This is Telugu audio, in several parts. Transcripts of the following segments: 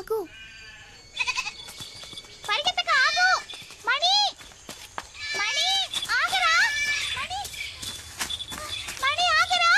పరిగెత్తకు పరిగెత్తక ఆగు మణి మణి ఆగరా మణి మణి ఆగరా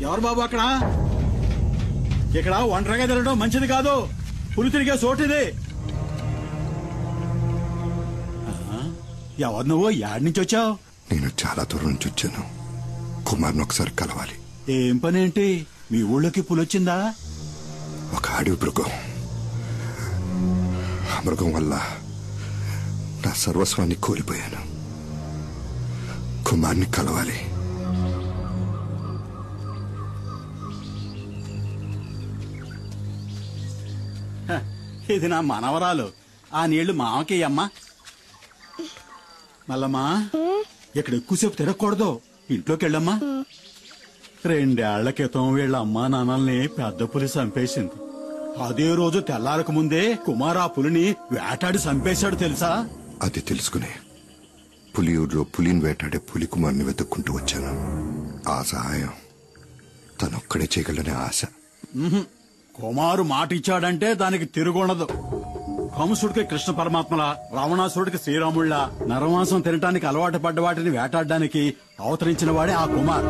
ఎవరు బాబు అక్కడ? ఇక్కడ ఒంటరిగా తిరగడం మంచిది కాదు. పులి తిరిగే చోటిది. ఎవరు నువ్వు? యాడ్ నుంచి వచ్చావు? నేను చాలా దూరం నుంచి వచ్చాను. కుమార్ని ఒకసారి కలవాలి. ఏం పని ఏంటి? మీ ఊళ్ళోకి పులి వచ్చిందా? ఒక అడవి మృగం. ఆ మృగం వల్ల నా సర్వస్వాన్ని కోల్పోయాను. కుమార్ని కలవాలి. ఇది నా మనవరాలు. ఆ నీళ్లు మామకి అమ్మా. మల్లమ్మా, ఇక్కడ ఎక్కువసేపు తిరగకూడదు. ఇంట్లోకి వెళ్ళమ్మా. 2 ఏళ్ల క్రితం వీళ్ళ అమ్మా నాన్నల్ని పెద్ద పులి చంపేసింది. అదే రోజు తెల్లారక ముందే కుమార్ ఆ పులిని వేటాడి చంపేశాడు తెలుసా? అది తెలుసుకునే పులియూరులో పులిని వేటాడే పులి కుమార్ని వెతుక్కుంటూ వచ్చాను. ఆ సహాయం తనొక్కడే చేయగలనే ఆశ. కుమారు మాట ఇచ్చాడంటే దానికి తిరుగుండదు. కంసుడికి కృష్ణ పరమాత్మల, రావణాసురుడికి శ్రీరాముళ్ళ నరమాంసం తినటానికి అలవాటు పడ్డ వాటిని వేటాడడానికి అవతరించిన వాడే ఆ కుమార్.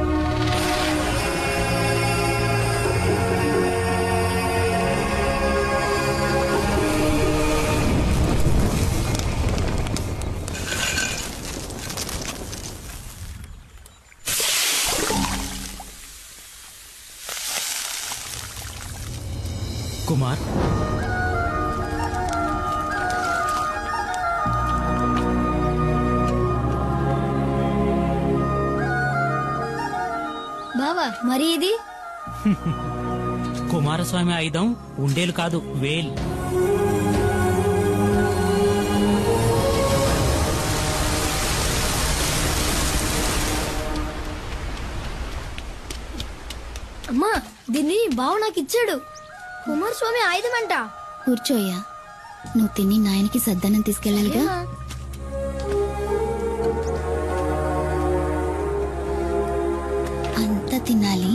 కుమార్, బావా మరి ఇది కుమారస్వామి ఆయుధం ఉండేలు కాదు, వేల్. అమ్మా, దీన్ని బావ నాకు ఇచ్చాడు. కుమారస్వామి ఆయుధం అంట. కూర్చోయ్యా. నువ్వు తిని నాయనకి సద్దన్నం తీసుకెళ్ళాలిగా. అంత తినాలి.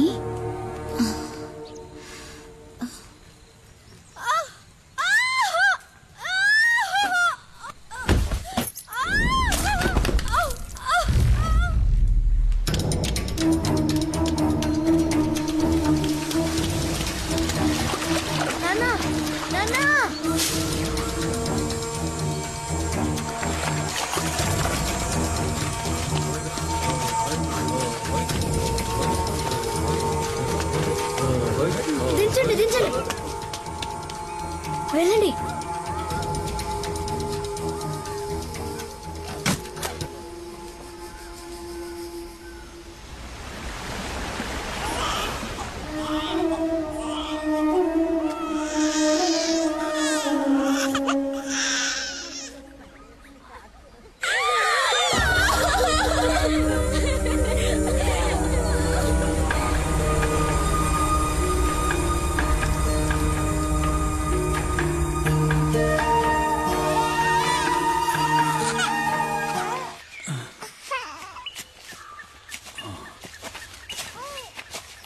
దించండి దించండి, వెళ్ళండి.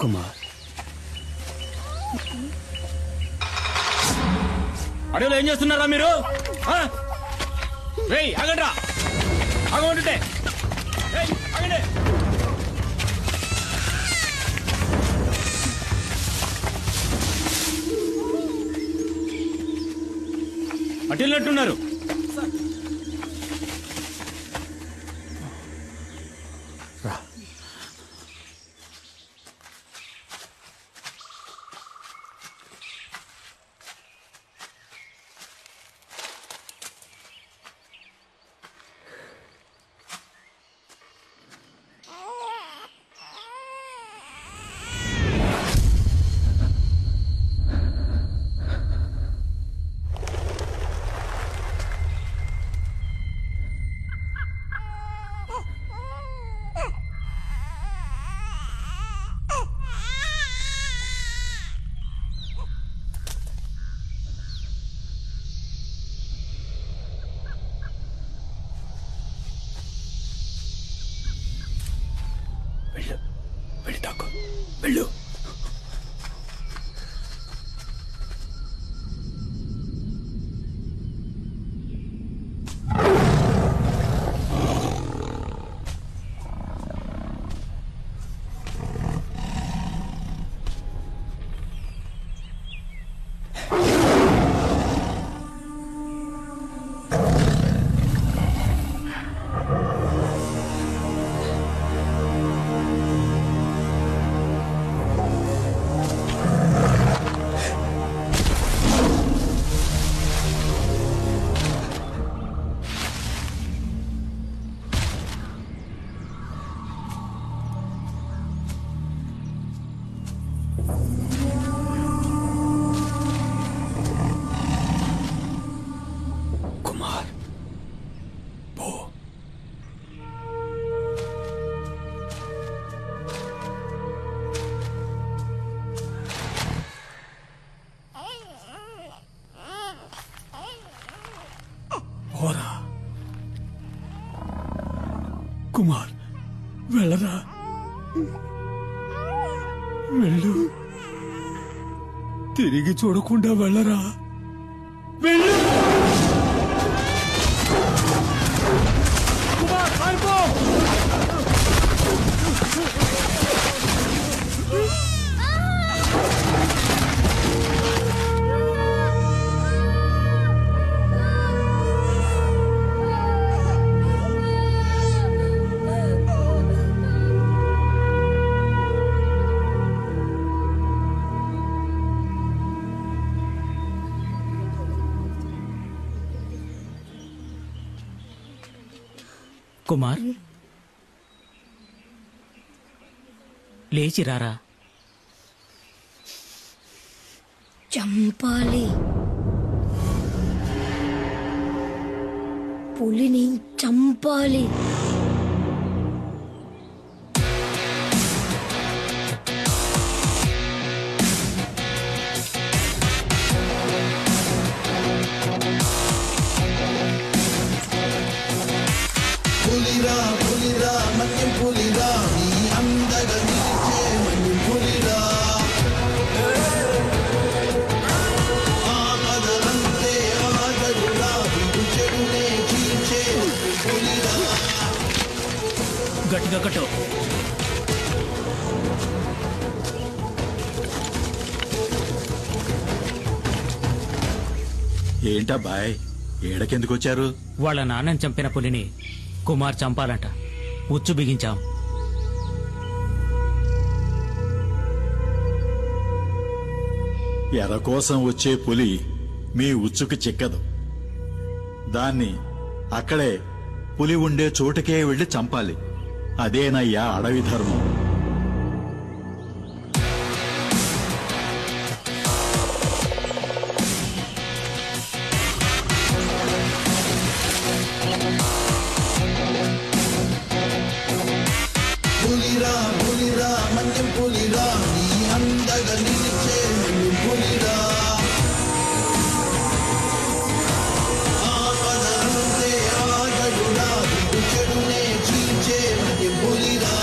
కుమార్, అడవిలో ఏం చేస్తున్నారా మీరు? ఆగండ్రా, ఆగమంటుంటే ఆగండి. అటెళ్ళినట్టున్నారు. వెళ్ళి తాకు వెళ్ళు. కుమార్ వెళ్ళరా, వెళ్ళు. తిరిగి చూడకుండా వెళ్ళరా, వెళ్ళు. కుమార్ పారిపో. కుమార్ లేచి రారా. చంపాలి, పులిని చంపాలి. పులిరా పులిరా మన్యం పులిరా నీ అందగా నిలిచే మన్యం పులిరా ఆపదలంతే ఆగడురా విడు చెడునే చీల్చే పులిరా. గట్టిగా కట్టు. ఏంటబ్బాయ్, ఏడకెందుకు వచ్చారు? వాళ్ళ నాన్నని చంపిన పులిని కుమార్ చంపాలంట. ఉచ్చు బిగించాం. ఎర కోసం వచ్చే పులి మీ ఉచ్చుకు చిక్కదు. దాన్ని అక్కడే పులి ఉండే చోటుకే వెళ్లి చంపాలి. అదేనయ్యా అడవి ధర్మం. పులిరా పులిరా మన్యం పులిరా నీ అందగా నిలిచే మన్యం పులిరా ఆపదలంతే ఆగడురా విడు చెడునే చీల్చే మన్యం పులిరా.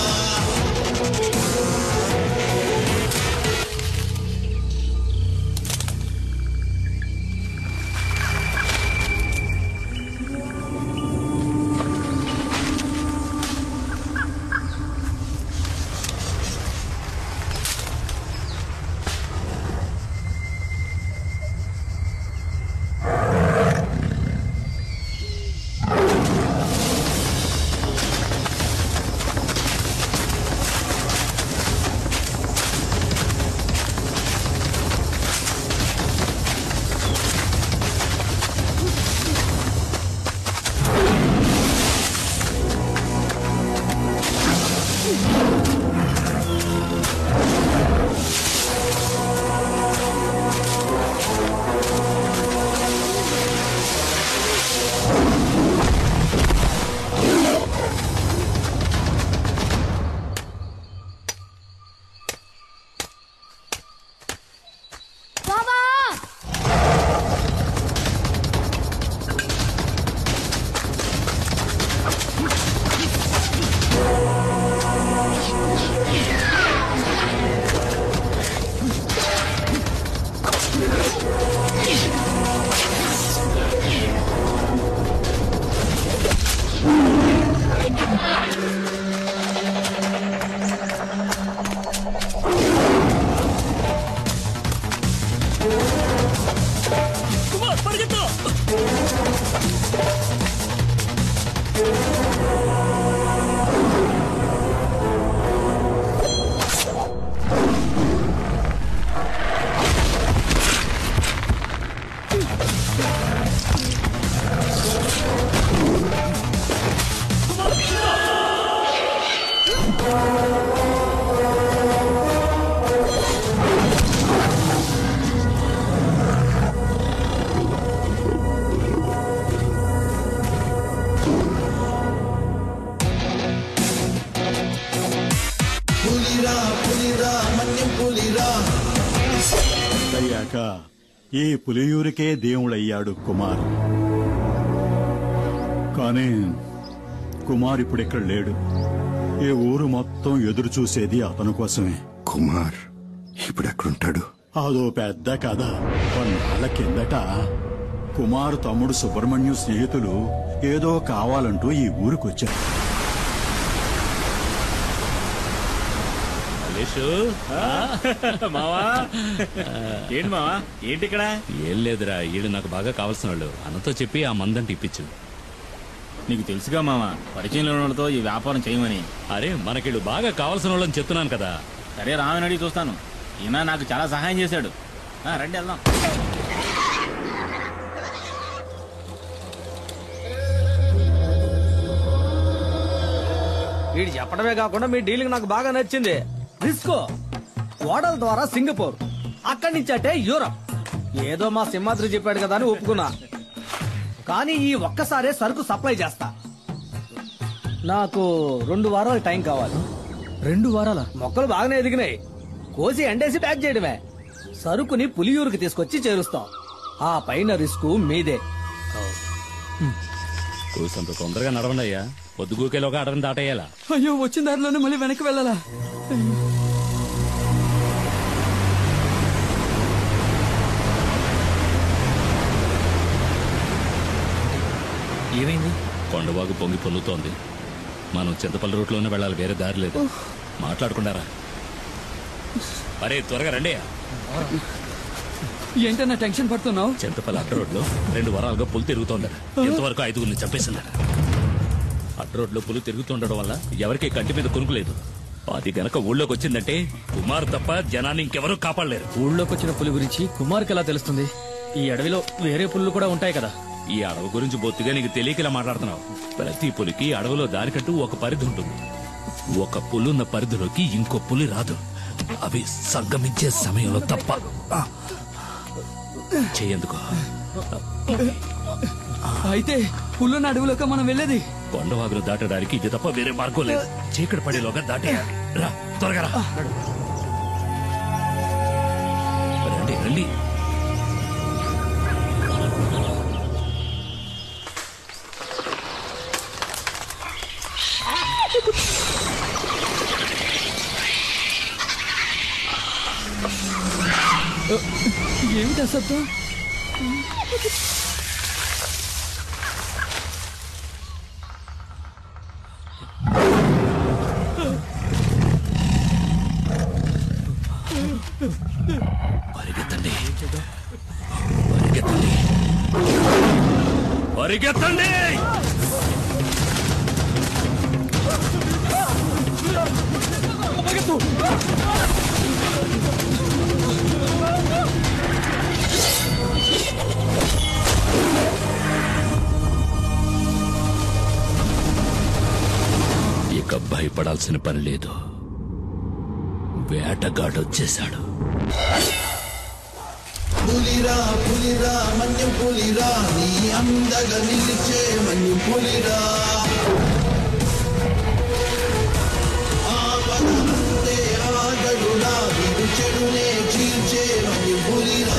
పులిరా పులిరా మన్యం పులిరా. అయ్యాక ఈ పులియూరికే దేవుడయ్యాడు కుమార్. కానీ కుమార్ ఇప్పుడిక్కడ లేడు. ఈ ఊరు మొత్తం ఎదురు చూసేది అతని కోసమే. కుమార్ ఇప్పుడు ఎక్కడుంటాడు? అదో పెద్ద కథ. కొన్నాళ్ళ కిందట కుమార్ తమ్ముడు సుబ్రహ్మణ్యం స్నేహితులు ఏదో కావాలంటూ ఈ ఊరికొచ్చారు. మావా ఏంటి మావా ఏంటి ఇక్కడ? ఏం లేదురా, వీళ్ళు నాకు బాగా కావాల్సిన వాళ్ళు. అన్నతో చెప్పి ఆ మందంటే ఇప్పించు. నీకు తెలుసుగా మావా, పరిచయంలో ఉన్న వాళ్ళతో ఈ వ్యాపారం చేయమని. అరే మనకిళ్ళు బాగా కావాల్సిన వాళ్ళని చెప్తున్నాను కదా. సరే రామని అడిగి చూస్తాను. ఈయన నాకు చాలా సహాయం చేశాడు. రండి వెళ్దాం. వీడు చెప్పడమే కాకుండా మీ డీలింగ్ నాకు బాగా నచ్చింది. రిస్కో ఓడల ద్వారా సింగపూర్, అక్కడి నుంచి అంటే యూరప్. ఏదో మా సింహాద్రి చెప్పాడు కదా అని ఒప్పుకున్నా. కానీ ఈ ఒక్కసారే సరుకు సప్లై చేస్తా. నాకు 2 వారాల టైం కావాలి. 2 వారాల? మొక్కలు బాగానే ఎదిగినాయి. కోసి ఎండేసి ప్యాక్ చేయడమే. సరుకుని పులియూరుకి తీసుకొచ్చి చేరుస్తాం. ఆ పైన రిస్క్ మీదే. కూసంత తొందరగా నడవండి అయ్యా. పొద్దుగూకేలోగా అడవిని దాటేయాలా? అయ్యో, వచ్చిన దారిలోనే మళ్ళీ వెనక్కి వెళ్ళాలా? ఏమైంది? కొండవాగు పొంగి పొల్లుతోంది. మనం చింతపల్లి రూట్లోనే వెళ్ళాలి, వేరే దారి లేదు. మాట్లాడుకున్నారా? అరే త్వరగా రండి. ఏంటన్నా టెన్షన్ పడుతున్నావు? చింతపల్లి అడ్డ రోడ్లో 2 వారాలుగా పులి తిరుగుతోందట. ఇంతవరకు 5గురిని చంపేసిందట. అడ్డ రోడ్లో పులి తిరుగుతుండడం వల్ల ఎవరికి కంటి మీద కొనుక్కులేదు. అది గనక ఊళ్ళోకి వచ్చిందంటే కుమార్ తప్ప జనాన్ని ఇంకెవరూ కాపాడలేరు. ఊళ్ళోకి వచ్చిన పులి గురించి కుమార్కి ఎలా తెలుస్తుంది? ఈ అడవిలో వేరే పులులు కూడా ఉంటాయి కదా. ఈ అడవి గురించి బొత్తిగా నీకు తెలియకలా మాట్లాడుతున్నావు. ప్రతి పులికి అడవిలో దానికంటూ ఒక పరిధి ఉంటుంది. ఒక పులున్న పరిధిలోకి ఇంకో పులి రాదు. అవి సంగమించే సమయంలో తప్ప. చేయందుకో. అయితే పుల్లున్న అడవిలోకి మనం వెళ్ళేది? కొండవాగులు దాటడానికి ఇది తప్ప వేరే మార్గం లేదు. చీకటి పడేలోగా దాటేయాలి. రా త్వరగా రా. రండి రండి. ఏమిటా శబ్దం? పరిగెత్తండి పరిగెత్తండి పరిగెత్తండి. ఇక భయపడాల్సిన పని లేదు. వేటగాడొచ్చేశాడు. పులిరా పులిరా మన్యం పులిరా, నీ అందగా నిలిచే మన్యం పులిరా. ఆపదంతే ఆగడురా, వీడు చెడునే చీల్చే మన్యం పులిరా.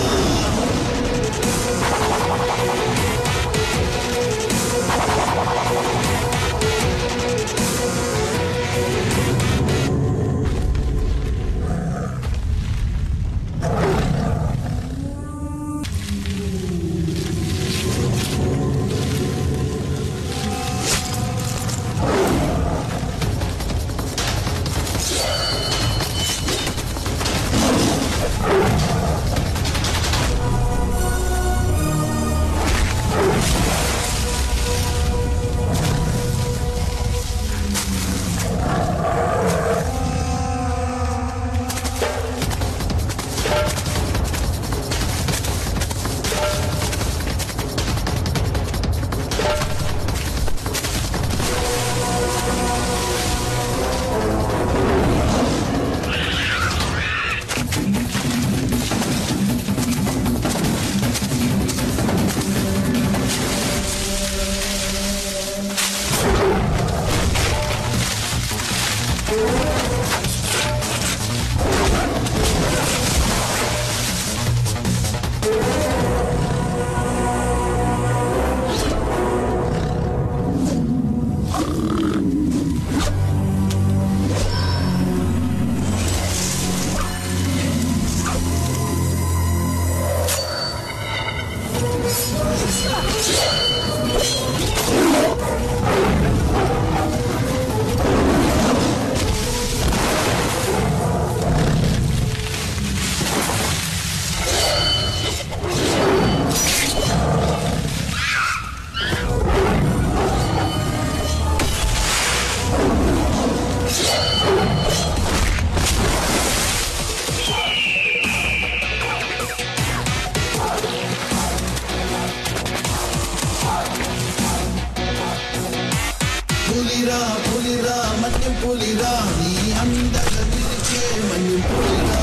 పులిరా నీ అందగా నిలిచే మన్యం పులిరా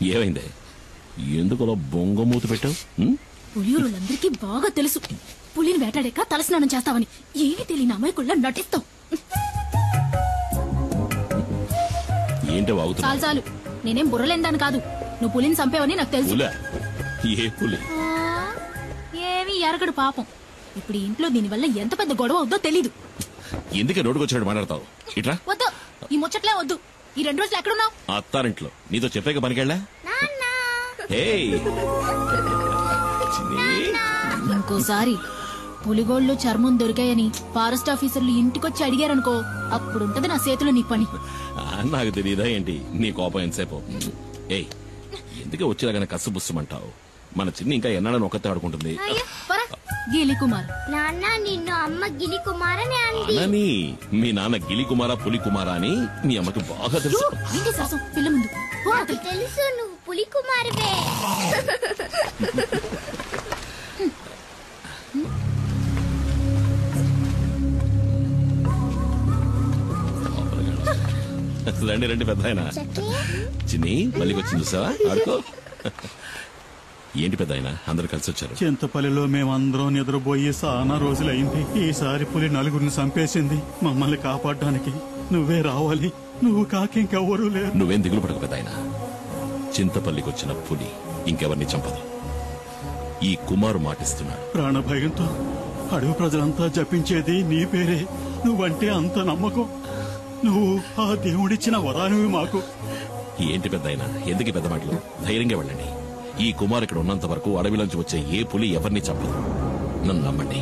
ఏమైంది? ఎందుకు అలా బొంగమూతి పెట్టావు? పులియూరులందరికీ బాగా తెలుసు పులిని వేటాడాక తలస్నానం చేస్తావని. ఏమీ తెలియని అమాయకుల్లా నటిస్తావు. ఏంటో వాగుతున్నా? చాలు చాలు, నేనేం బుర్రలేందాను కాదు. నువ్వు పులిని చంపేవని నాకు తెలుసు. ఏ పులి? ఏమీ ఎరగడు పాపం. ఇప్పుడు ఈ ఇంట్లో దీనివల్ల ఎంత పెద్ద గొడవ అవుద్దో తెలీదు. ఎందుకే నోటుకొచ్చినట్టు మాట్లాడతావు? ఇట్రా. వద్దు, ఈ ముచ్చట్లే వద్దు. ఈ 2 రోజులు ఎక్కడున్నావు? అత్తారింట్లో. నీతో చెప్పాక పనికెళ్ళా? ఇంకోసారి పులిగోళ్ళు చర్మం దొరికాయని ఫారెస్ట్ ఆఫీసర్లు ఇంటికొచ్చి అడిగారనుకో, అప్పుడుంటది నా చేతిలో నీ పని. నాకు తెలియదా ఏంటి నీ కోపం ఎంతసేపు? ఏయ్, ఎందుకే వచ్చేలాగానే కసుబుස්සమంటావు? మన చిన్ని ఇంకా ఎన్నాడని ఒక్కతే ఆడుకుంటుంది. గిలి కుమార్ నాన్న, నిన్ను అమ్మ గిలి కుమార్ అని అంది. అనని మీ నాన్న గిలి కుమారా పులి కుమారా అని మీ అమ్మకి బాగా తెలుసు. ఏంటి సరసం పిల్ల ముందు? నాకు తెలుసు నువ్వు పులి కుమారువే. రండి రండి పెద్ద ఆయన. చిన్ని మళ్ళీ వచ్చింది చూసావా? ఆడుకో. ఏంటి పెద్ద ఆయన అందరు కలిసి వచ్చారు? చింతపల్లిలో మేమందరం నిద్రపోయి చాలా రోజులైంది. ఈసారి పులి 4 చంపేసింది. మమ్మల్ని కాపాడడానికి నువ్వే రావాలి. నువ్వు కాకింకెవ్వరూ లేరు. నువ్వేం దిగులు పడకు పెద్ద ఆయన. చింతపల్లికి వచ్చిన పులి ఇంకెవరిని చంపదు. ఈ కుమారు మాటిస్తున్నాడు. ప్రాణభయంతో అడవి ప్రజలంతా జపించేది నీ పేరే. నువ్వంటే అంత నమ్మకం. నువ్వు ఆ దేవుడిచ్చిన వరానివి మాకు. ఏంటి పెద్ద ఆయన ఎందుకు పెద్ద మాటలు? ధైర్యంగా వెళ్ళండి. ఈ కుమార్ ఇక్కడ ఉన్నంత వరకు అడవిలోంచి వచ్చే ఏ పులి ఎవరిని చంపదు. నన్ను నమ్మండి.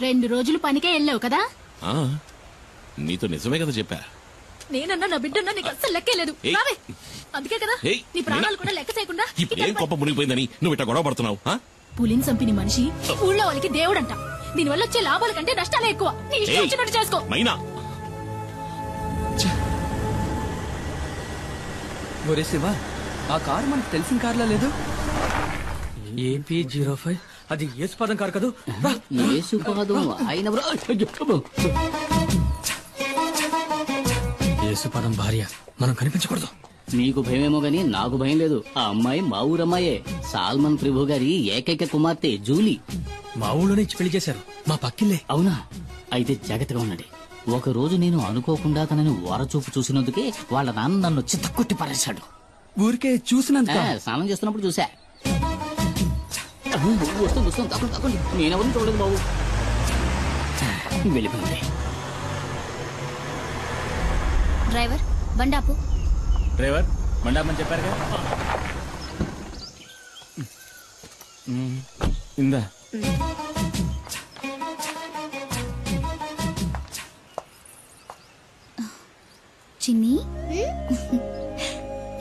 రెండు రోజులు పనికే వెళ్ళావు కదా? నీతో నిజమే కదా చెప్పా. నేనన్నా నా బిడ్డన్నా నీకు అస్సలు లెక్కేలేదు. అందుకే కదా నీ ప్రాణాలు కూడా లెక్క చేయకుండా ఏం కొప్ప మునిగిపోయిందని నువ్వు ఇట్లా గొడవ పడుతున్నావు? పులిని చంపిన మనిషి ఊళ్ళో వాళ్ళకి దేవుడంట. దీనివల్ల వచ్చే లాభాల కంటే నష్టాలే ఎక్కువ. నీ ఇష్టం వచ్చినట్టు చేసుకో. మైనా ఒరే శివ, ఆ కారు మనకు తెలిసిన కార్లా లేదు. AP05 అది యేసుపాదం కారు కదూ? యేసుపాదం భార్య మనం కనిపించకూడదు. నీకు భయమేమో గాని నాకు భయం లేదు. ఆ అమ్మాయి మా ఊరమ్మాయే. సాల్మన్ ప్రభు గారి ఏకైక కుమార్తె జూలీ. మా ఊళ్ళోనే ఇచ్చి పెళ్లి చేశారు. మా పక్కిల్లే. అవునా? అయితే జాగ్రత్తగా ఉండండి. ఒక రోజు నేను అనుకోకుండా తనని వరచూపు చూసినందుకే వాళ్ళ నాన్న నన్ను చిత్తకొట్టి పారేశాడు. ఊరికే చూసినందుక? స్నానం చేస్తున్నప్పుడు చూసా. వస్తుంది వస్తుంది, తప్పకుండా తప్పండి. నేనెవరిని చూడలేదు బాబు. వెళ్ళిపోయింది. డ్రైవర్ బండాపు. డ్రైవర్ బండాపని చెప్పారుగా. ఇందా చిన్ని,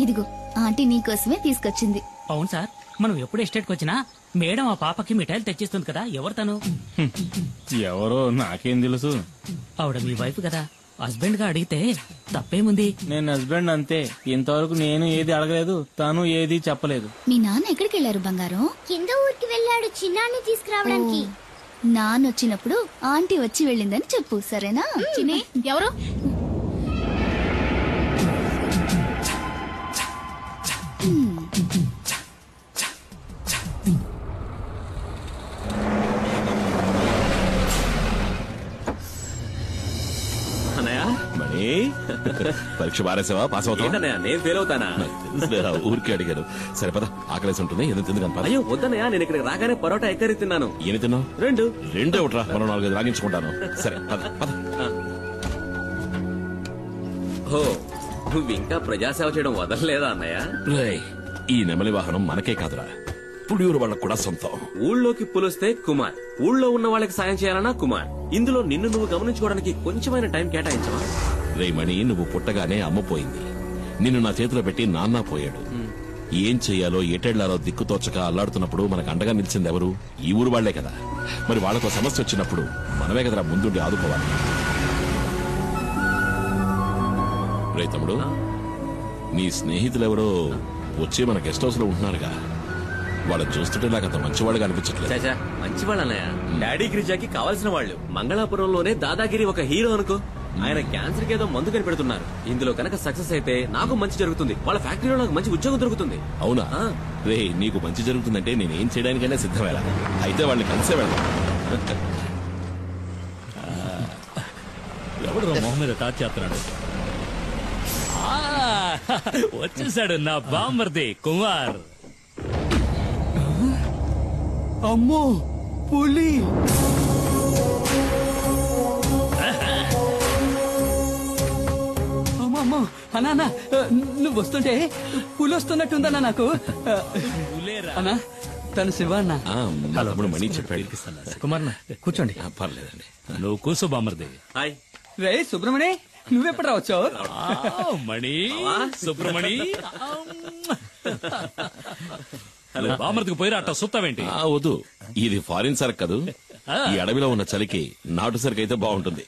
ఇదిగో ఆంటీ నీకోసమే తీసుకొచ్చింది. అవును సార్, మనం ఎప్పుడు ఎస్టేట్కి వచ్చినా మేడం ఆ పాపకి మిఠాయిలు తెచ్చిస్తుంది కదా. ఎవరు తను? ఎవరో నాకేం తెలుసు. ఆవిడ మీ వైఫ్ కదా. హస్బెండ్ గా అడిగితే తప్పేముంది? నేను హస్బెండ్ అంతే. ఇంతవరకు నేను ఏది అడగలేదు, తను ఏది చెప్పలేదు. మీ నాన్న ఎక్కడికి వెళ్ళారు బంగారం? కింద ఊరికి వెళ్ళాడు చిన్నాన్ని తీసుకురావడానికి. నాన్న వచ్చినప్పుడు ఆంటీ వచ్చి వెళ్ళిందని చెప్పు, సరేనా? చిన్ని ఎవరు? పరీక్ష బారేసావా? పాస్ అవుతావా? నేను ఫెయిల్ అవుతానా? ఊరికి అడిగారు. సరే పద, ఆకలేసి ఉంటుంది, ఏదో తింది కనపడ. అయ్యో వద్దనయ్యా, నేను ఇక్కడ రాగానే పరోటా ఎక్కరి తిన్నాను. ఎన్ని తిన్నావు? 2. 2 ఒకట్రా, మనం 4 రాగించుకుంటాను. సరే పద పద. ఓ, నువ్వు ఇంకా ప్రజాసేవ చేయడం వదలలేదా అన్నయ్య? ఈ నెమలి వాహనం మనకే కాదురా, పులియూరు వాళ్ళకు కూడా సొంతం. ఊళ్ళోకి పులిస్తే కుమార్, ఊళ్ళో ఉన్న వాళ్ళకి సాయం చేయాలన్నా కుమార్. ఇందులో నిన్ను నువ్వు గమనించుకోవడానికి కొంచెమైన టైం కేటాయించవా? రేమణి, నువ్వు పుట్టగానే అమ్మపోయింది. నిన్ను నా చేతిలో పెట్టి నాన్న పోయాడు. ఏం చెయ్యాలో ఎటెళ్లాలో దిక్కుతోచక అల్లాడుతున్నప్పుడు మనకు అండగా నిలిచింది ఎవరు? ఈ ఊరు వాళ్లే కదా. మరి వాళ్ళకు సమస్య వచ్చినప్పుడు మనమే కదరా ముందుండి ఆదుకోవాలి. రే తమ్ముడు, నీ స్నేహితులెవరో వచ్చి మన గెస్ట్ హౌస్ లో ఉంటున్నారుగా, వాళ్ళని చూస్తుంటే నాకు అంత మంచివాడుగా అనిపించట్లేదు. చాచా, మంచివాళ్ళు అన్నయ్య. డాడీ గిరిజాకి కావాల్సిన వాళ్ళు. మంగళాపురంలోనే దాదాగిరి ఒక హీరో అనుకో. ఆయన క్యాన్సర్ కి ఏదో మందు కనిపెడుతున్నారు. ఇందులో కనుక సక్సెస్ అయితే నాకు మంచి జరుగుతుంది, వాళ్ళ ఫ్యాక్టరీలో నాకు మంచి ఉద్యోగం దొరుకుతుంది. అవునా? రే, నీకు మంచి జరుగుతుందంటే నేనేం చేయడానికైనా సిద్ధమేలా. అయితే వాళ్ళని కలిసే వెళ్దాం. ఎవడు మొహం మీద టాచ్ చేస్తున్నాడు? వచ్చేసాడు నా బామ్మర్ది కుమార్. అమ్మో, పులి! అమ్మో అన్నా, నువ్వు వస్తుంటే పులి వస్తున్నట్టుందన్నా నాకు. అన్నా, తను శివ అన్న. తమ్ముడు మణి చెప్పాడు. కుమార్ కూర్చోండి. పర్లేదండి, నువ్వు కూర్చో బామ్మర్ది. హాయ్ రే సుబ్రమణి, నువ్వెప్పుడు రావచ్చావు? మణి, సుబ్రమణి, బామ్మర్దికి పోయి అట్ట సుత్తావేంటి? వద్దు, ఇది ఫారిన్ సరుకు కదూ. ఈ అడవిలో ఉన్న చలికి నాటు సరుకు అయితే బాగుంటుంది.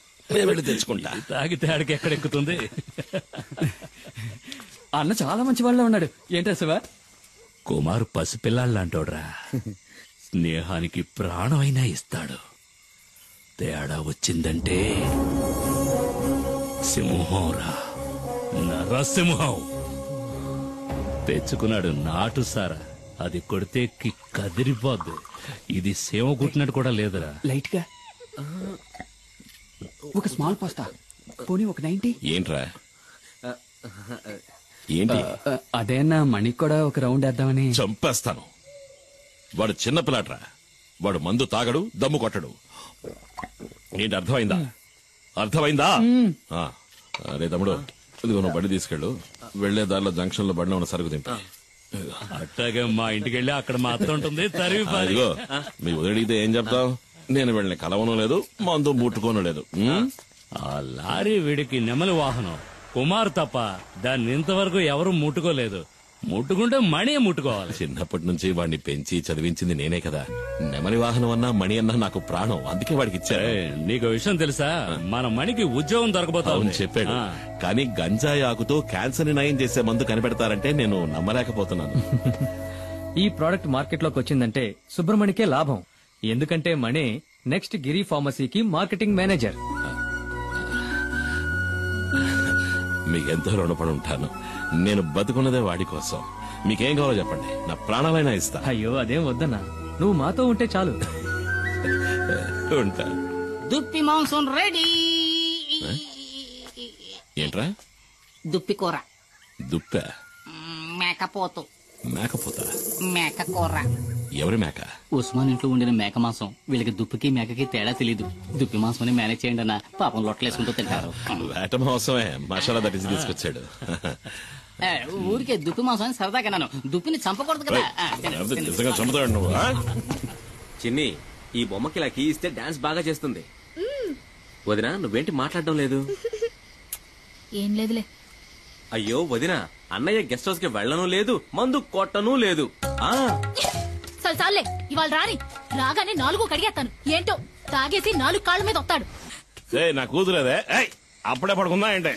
వెళ్ళి తెచ్చుకుంటా. తాగితే ఆడికి ఎక్కడెక్కుతుంది? అన్న చాలా మంచి వాళ్ళ ఉన్నాడు. ఏంటా శివ? కుమారు పసిపిల్లాళ్ళంటోడ్రా, స్నేహానికి ప్రాణమైనా ఇస్తాడు. తేడా వచ్చిందంటే సింహంరా, నరసింహం. తెచ్చుకున్నాడు నాటు సారా, అది కొడితే కదిరిపోద్దు. ఇది సేవ కుట్టినట్టు కూడా లేదురా. లైట్ గా ఒక స్మాల్ పాస్తా, పోనీ ఒక 90. ఏంట్రా? ఏంటి? అదేనా మణికి కూడా ఒక రౌండ్ వేద్దామని. చంపేస్తాను. వాడు చిన్నపిల్లాడ్రా, వాడు మందు తాగడు, దమ్ము కొట్టడు. ఏంటి, అర్థమైందా? అర్థమైందా? అరే తమ్ముడు, ఇదిగో నువ్వు బండి తీసుకెళ్ళు. వెళ్లే దారిలో జంక్షన్ లో బండిలో ఉన్న సరుకు దింపి. అట్టాగే మా ఇంటికి వెళ్ళి అక్కడ మాత్రం ఉంటుంది. ఇదిగో, మీ వదిలిడితే ఏం చెప్తావు? నేను వెళ్ళని కలవను లేదు, మందు ముట్టుకోను లేదు. ఆ లారీ వీడికి నెమలి వాహనం, కుమార్ తప్ప దాన్ని ఇంతవరకు ఎవరు ముట్టుకోలేదు. ముట్టుకుంటే మణి ముట్టుకోవాలి. చిన్నప్పటి నుంచి వాడిని పెంచి చదివించింది నేనే కదా. నెమలి వాహనం అన్నా మణి అన్నా నాకు ప్రాణం, అందుకే వాడికి ఇచ్చారు. నీకు విషయం తెలుసా? మన మణికి ఉద్యోగం దొరకబోతా చెప్పాడు. కానీ గంజాయి ఆకుతో క్యాన్సర్ ని నయం చేసే మందు కనిపెడతారంటే నేను నమ్మలేకపోతున్నాను. ఈ ప్రోడక్ట్ మార్కెట్ లోకి వచ్చిందంటే సుబ్రమణికే లాభం. ఎందుకంటే మణి నెక్స్ట్ గిరి ఫార్మసీకి మార్కెటింగ్ మేనేజర్. మీకెంతో రుణపడి ఉంటాను. నేను బతుకున్నదే వాడి కోసం. మీకేం కావాలో చెప్పండి, నా ప్రాణాలైనా ఇస్తా. అయ్యో అదేం వద్దన్నా, నువ్వు మాతో ఉంటే చాలు. ఉంటా. దుప్పి మాంసం రెడీ. ఏంట్రా? దుప్పి కూర. దుప్ప? మేకపోతు. మేకపోత? మేక కూర. ఎవరి మేక? ఉస్మాన్ ఇంట్లో ఉండిన మేక మాంసం. వీళ్ళకి దుప్పికి మేకకి తేడా తెలీదు. దుప్పి మాంసం మేనేజ్ చేయండి అన్న, పాపం లొట్టలేసుకుంటూ తింటారు. వేట మాంసమే, మసాలా దట్టించి తీసుకొచ్చాడు. ఊరికే దుప్పి మాంసం అని సరదాగా. దుప్పిని చంపకూడదు కదా. చంపుతాడు నువ్వు. చిన్ని, ఈ బొమ్మకి ఇలా కీ ఇస్తే డాన్స్ బాగా చేస్తుంది. వదినా, నువ్వేంటి మాట్లాడడం లేదు? ఏం లేదులే. అయ్యో వదినా, అన్నయ్య గెస్ట్ హౌస్ కి వెళ్ళను లేదు, మందు కొట్టను లేదు. చాలే, ఇవాళ రాని రాగానే 4 కడిగేస్తాను. ఏంటో తాగేసి 4 కాళ్ళ మీద వస్తాడు. నా కూతురేదే. అప్పుడే పడుకుందా ఏంటి?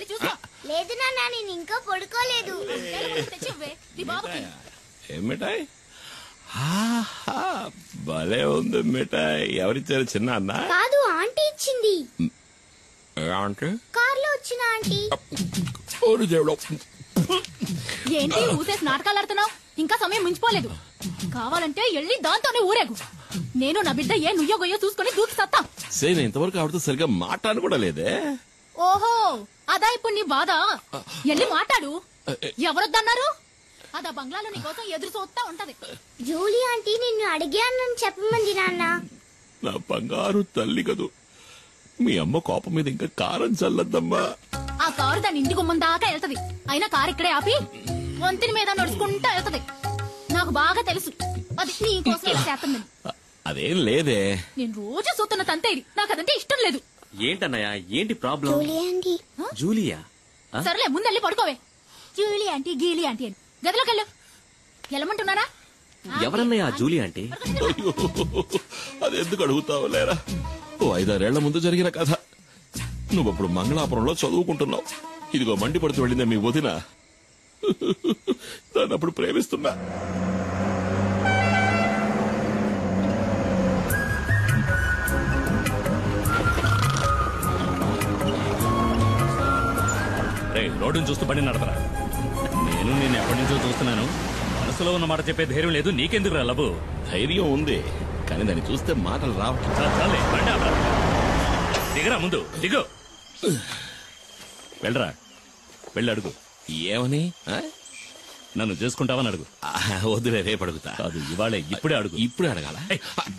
లేదు నాన్న, నేను ఇంకా పడుకోలేదు. ఏం మిఠాయి? భలే ఉంది మిఠాయి. ఎవరిచ్చారు? చిన్న అన్న? కాదు, ఆంటీ ఇచ్చింది. ఆంటీ? కార్లో వచ్చిన ఆంటీ. ఏంటి ఊసేసి నాటకాలు ఆడుతున్నావు? ఇంకా సమయం మించిపోలేదు. కావాలంటే వెళ్ళి దాంతోనే ఊరేగు. నేను నా బిడ్డ ఏ నుయ్యో గొయ్యో చూసుకుని దూకి సత్తా. నేను ఇంతవరకు ఆవిడతో సరిగ్గా మాట్లాడను కూడా లేదే. ఓహో, అదా ఇప్పుడు నీ బాధ? వెళ్ళి మాట్లాడు. ఎవరొద్దన్నారు? అదా బంగ్లాలో నీ కోసం ఎదురు చూస్తా ఉంటది. జూలీ ఆంటీ నిన్ను అడిగానని చెప్పమంది నాన్న. నా బంగారు తల్లి కదూ. మీ అమ్మ కోపం మీద ఇంకా కారం చల్లద్దమ్మా. ఆ కారు దాని ఇంటి గుమ్మం దాకా వెళ్తది. అయినా కారు ఇక్కడే ఆపి వంతిని మీద నడుచుకుంటా వెళ్తది. నాకు బాగా తెలుసు అది నీ కోసం ఇలా చేస్తుందని. అదేం లేదే. నేను రోజు చూస్తున్న తంతే ఇది. నాకు అదంటే ఇష్టం లేదు. ఏంటన్నయ్య, ఏంటి ప్రాబ్లం? జూలియా? సరేలే, ముందెళ్ళి పడుకోవే. జూలీ ఆంటీ గీలీ ఆంటీ అని గదిలోకి వెళ్ళు. వెళ్ళమంటున్నారా? ఎవరన్నయ్య జూలీ ఆంటీ? అది ఎందుకు అడుగుతావు లేరా? 5-6 ఏళ్ల ముందు జరిగిన కథ. నువ్వప్పుడు మంగళాపురంలో చదువుకుంటున్నావు. ఇదిగో మండిపడుతూ వెళ్ళిందే మీ వదిన. దాన్ని అప్పుడు ప్రేమిస్తున్నా. రోడ్డును చూస్తూ బండి నడపరా. నేను నేను ఎప్పటి నుంచో చూస్తున్నాను. మనసులో ఉన్న మాట చెప్పే ధైర్యం లేదు. నీకెందుకు రా లబు? ధైర్యం ఉంది, కానీ దాన్ని చూస్తే మాటలు రావట్లేదు. దిగరా, ముందు దిగు. వెళ్ళరా, వెళ్ళి అడుగు. ఏమని? నన్ను చేసుకుంటావని అడుగు. వద్దులే, రేపు అడుగుతా. కాదు, ఇవాళే, ఇప్పుడే అడుగు. ఇప్పుడే అడగాల?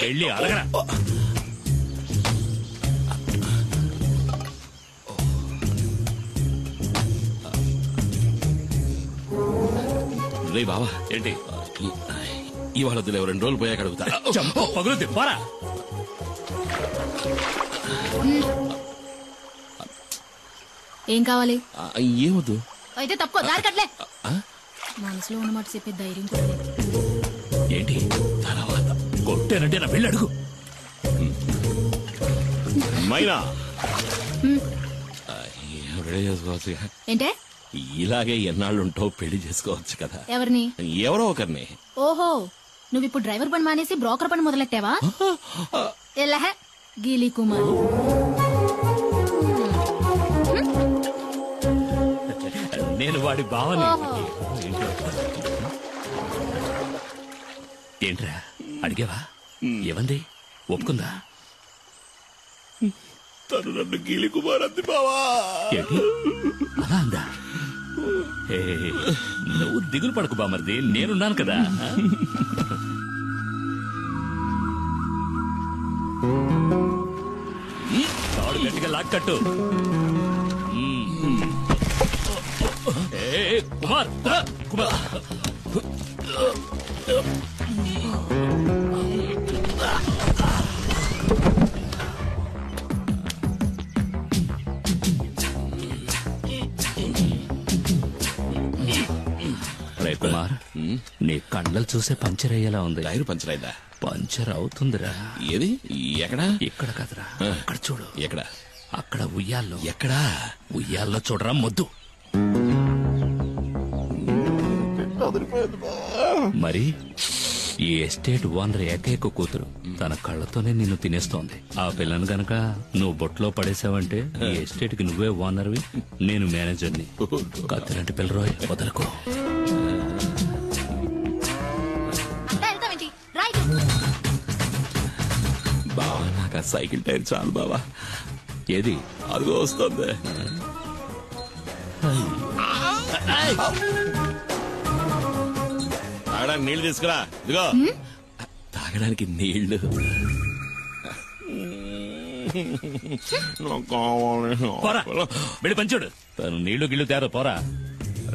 వెళ్ళి అడగరా. రే బావా, ఏంటి? ఇవాళ వద్దులే, 2 రోజులు పోయాక అడుగుతా. చంప పగులుద్ది, పోరా. ఏం కావాలి? ఏమొద్దు. అయితే తప్పుకో, దారి కట్లే. మనసులో ఉన్నమాట చెప్పే ధైర్యం కూడా లేదు. ఏంటి తర్వాత? కొట్టేనంటే నా వెళ్ళి అడుగు. మైనా, రెడీ చేసుకోవచ్చు. ఏంటే? ఇలాగే ఎన్నాళ్ళుంటావు, పెళ్లి చేసుకోవచ్చు కదా. ఎవరిని? ఎవరో ఒకరిని. ఓహో, నువ్విప్పుడు డ్రైవర్ పని మానేసి బ్రోకర్ పని మొదలెట్టావా? ఎల్లహ గీలీ కుమార్. నేను వాడి బావని. ఏంట్రా అడిగావా? ఏమంది? ఒప్పుకుందా? తను నన్ను గీలి కుమార్ అంది బావా. ఏంటి అలా అందా? నువ్వు దిగులు పడకు బామర్ది, నేనున్నాను కదా. తాడు గట్టిగా లాక్కట్టు. కుమార్, కుమార్. కుమార్, నీ కండలు చూసే పంచర్ అయ్యేలా ఉంది. టైర్ పంచర్ అయిందా? పంచర్ అవుతుందిరా. ఏది? ఎక్కడ? ఇక్కడ కదరా, అక్కడ చూడు. ఎక్కడ? అక్కడ ఉయ్యాల్లో. ఎక్కడా? ఉయ్యాల్లో చూడరా మొద్దు. మరి ఈ ఎస్టేట్ ఓనర్ ఏకైక కూతురు తన కళ్ళతోనే నిన్ను తినేస్తోంది. ఆ పిల్లను గనక నువ్వు బొట్లో పడేసావంటే ఈ ఎస్టేట్ కి నువ్వే ఓనర్వి, నేను మేనేజర్ని. కత్తిలాంటి పిల్లరోయ్, వదలకు. బావా, నాకు ఆ సైకిల్ టైర్ చాలు బావా. ఏది? అదిగో వస్తుంది. తాగడానికి నీళ్లు తీసుకురా. ఇదిగో తాగడానికి నీళ్లు. వెళ్ళి పంచుడు. తను నీళ్లు గిళ్ళు తేరా, పోరా.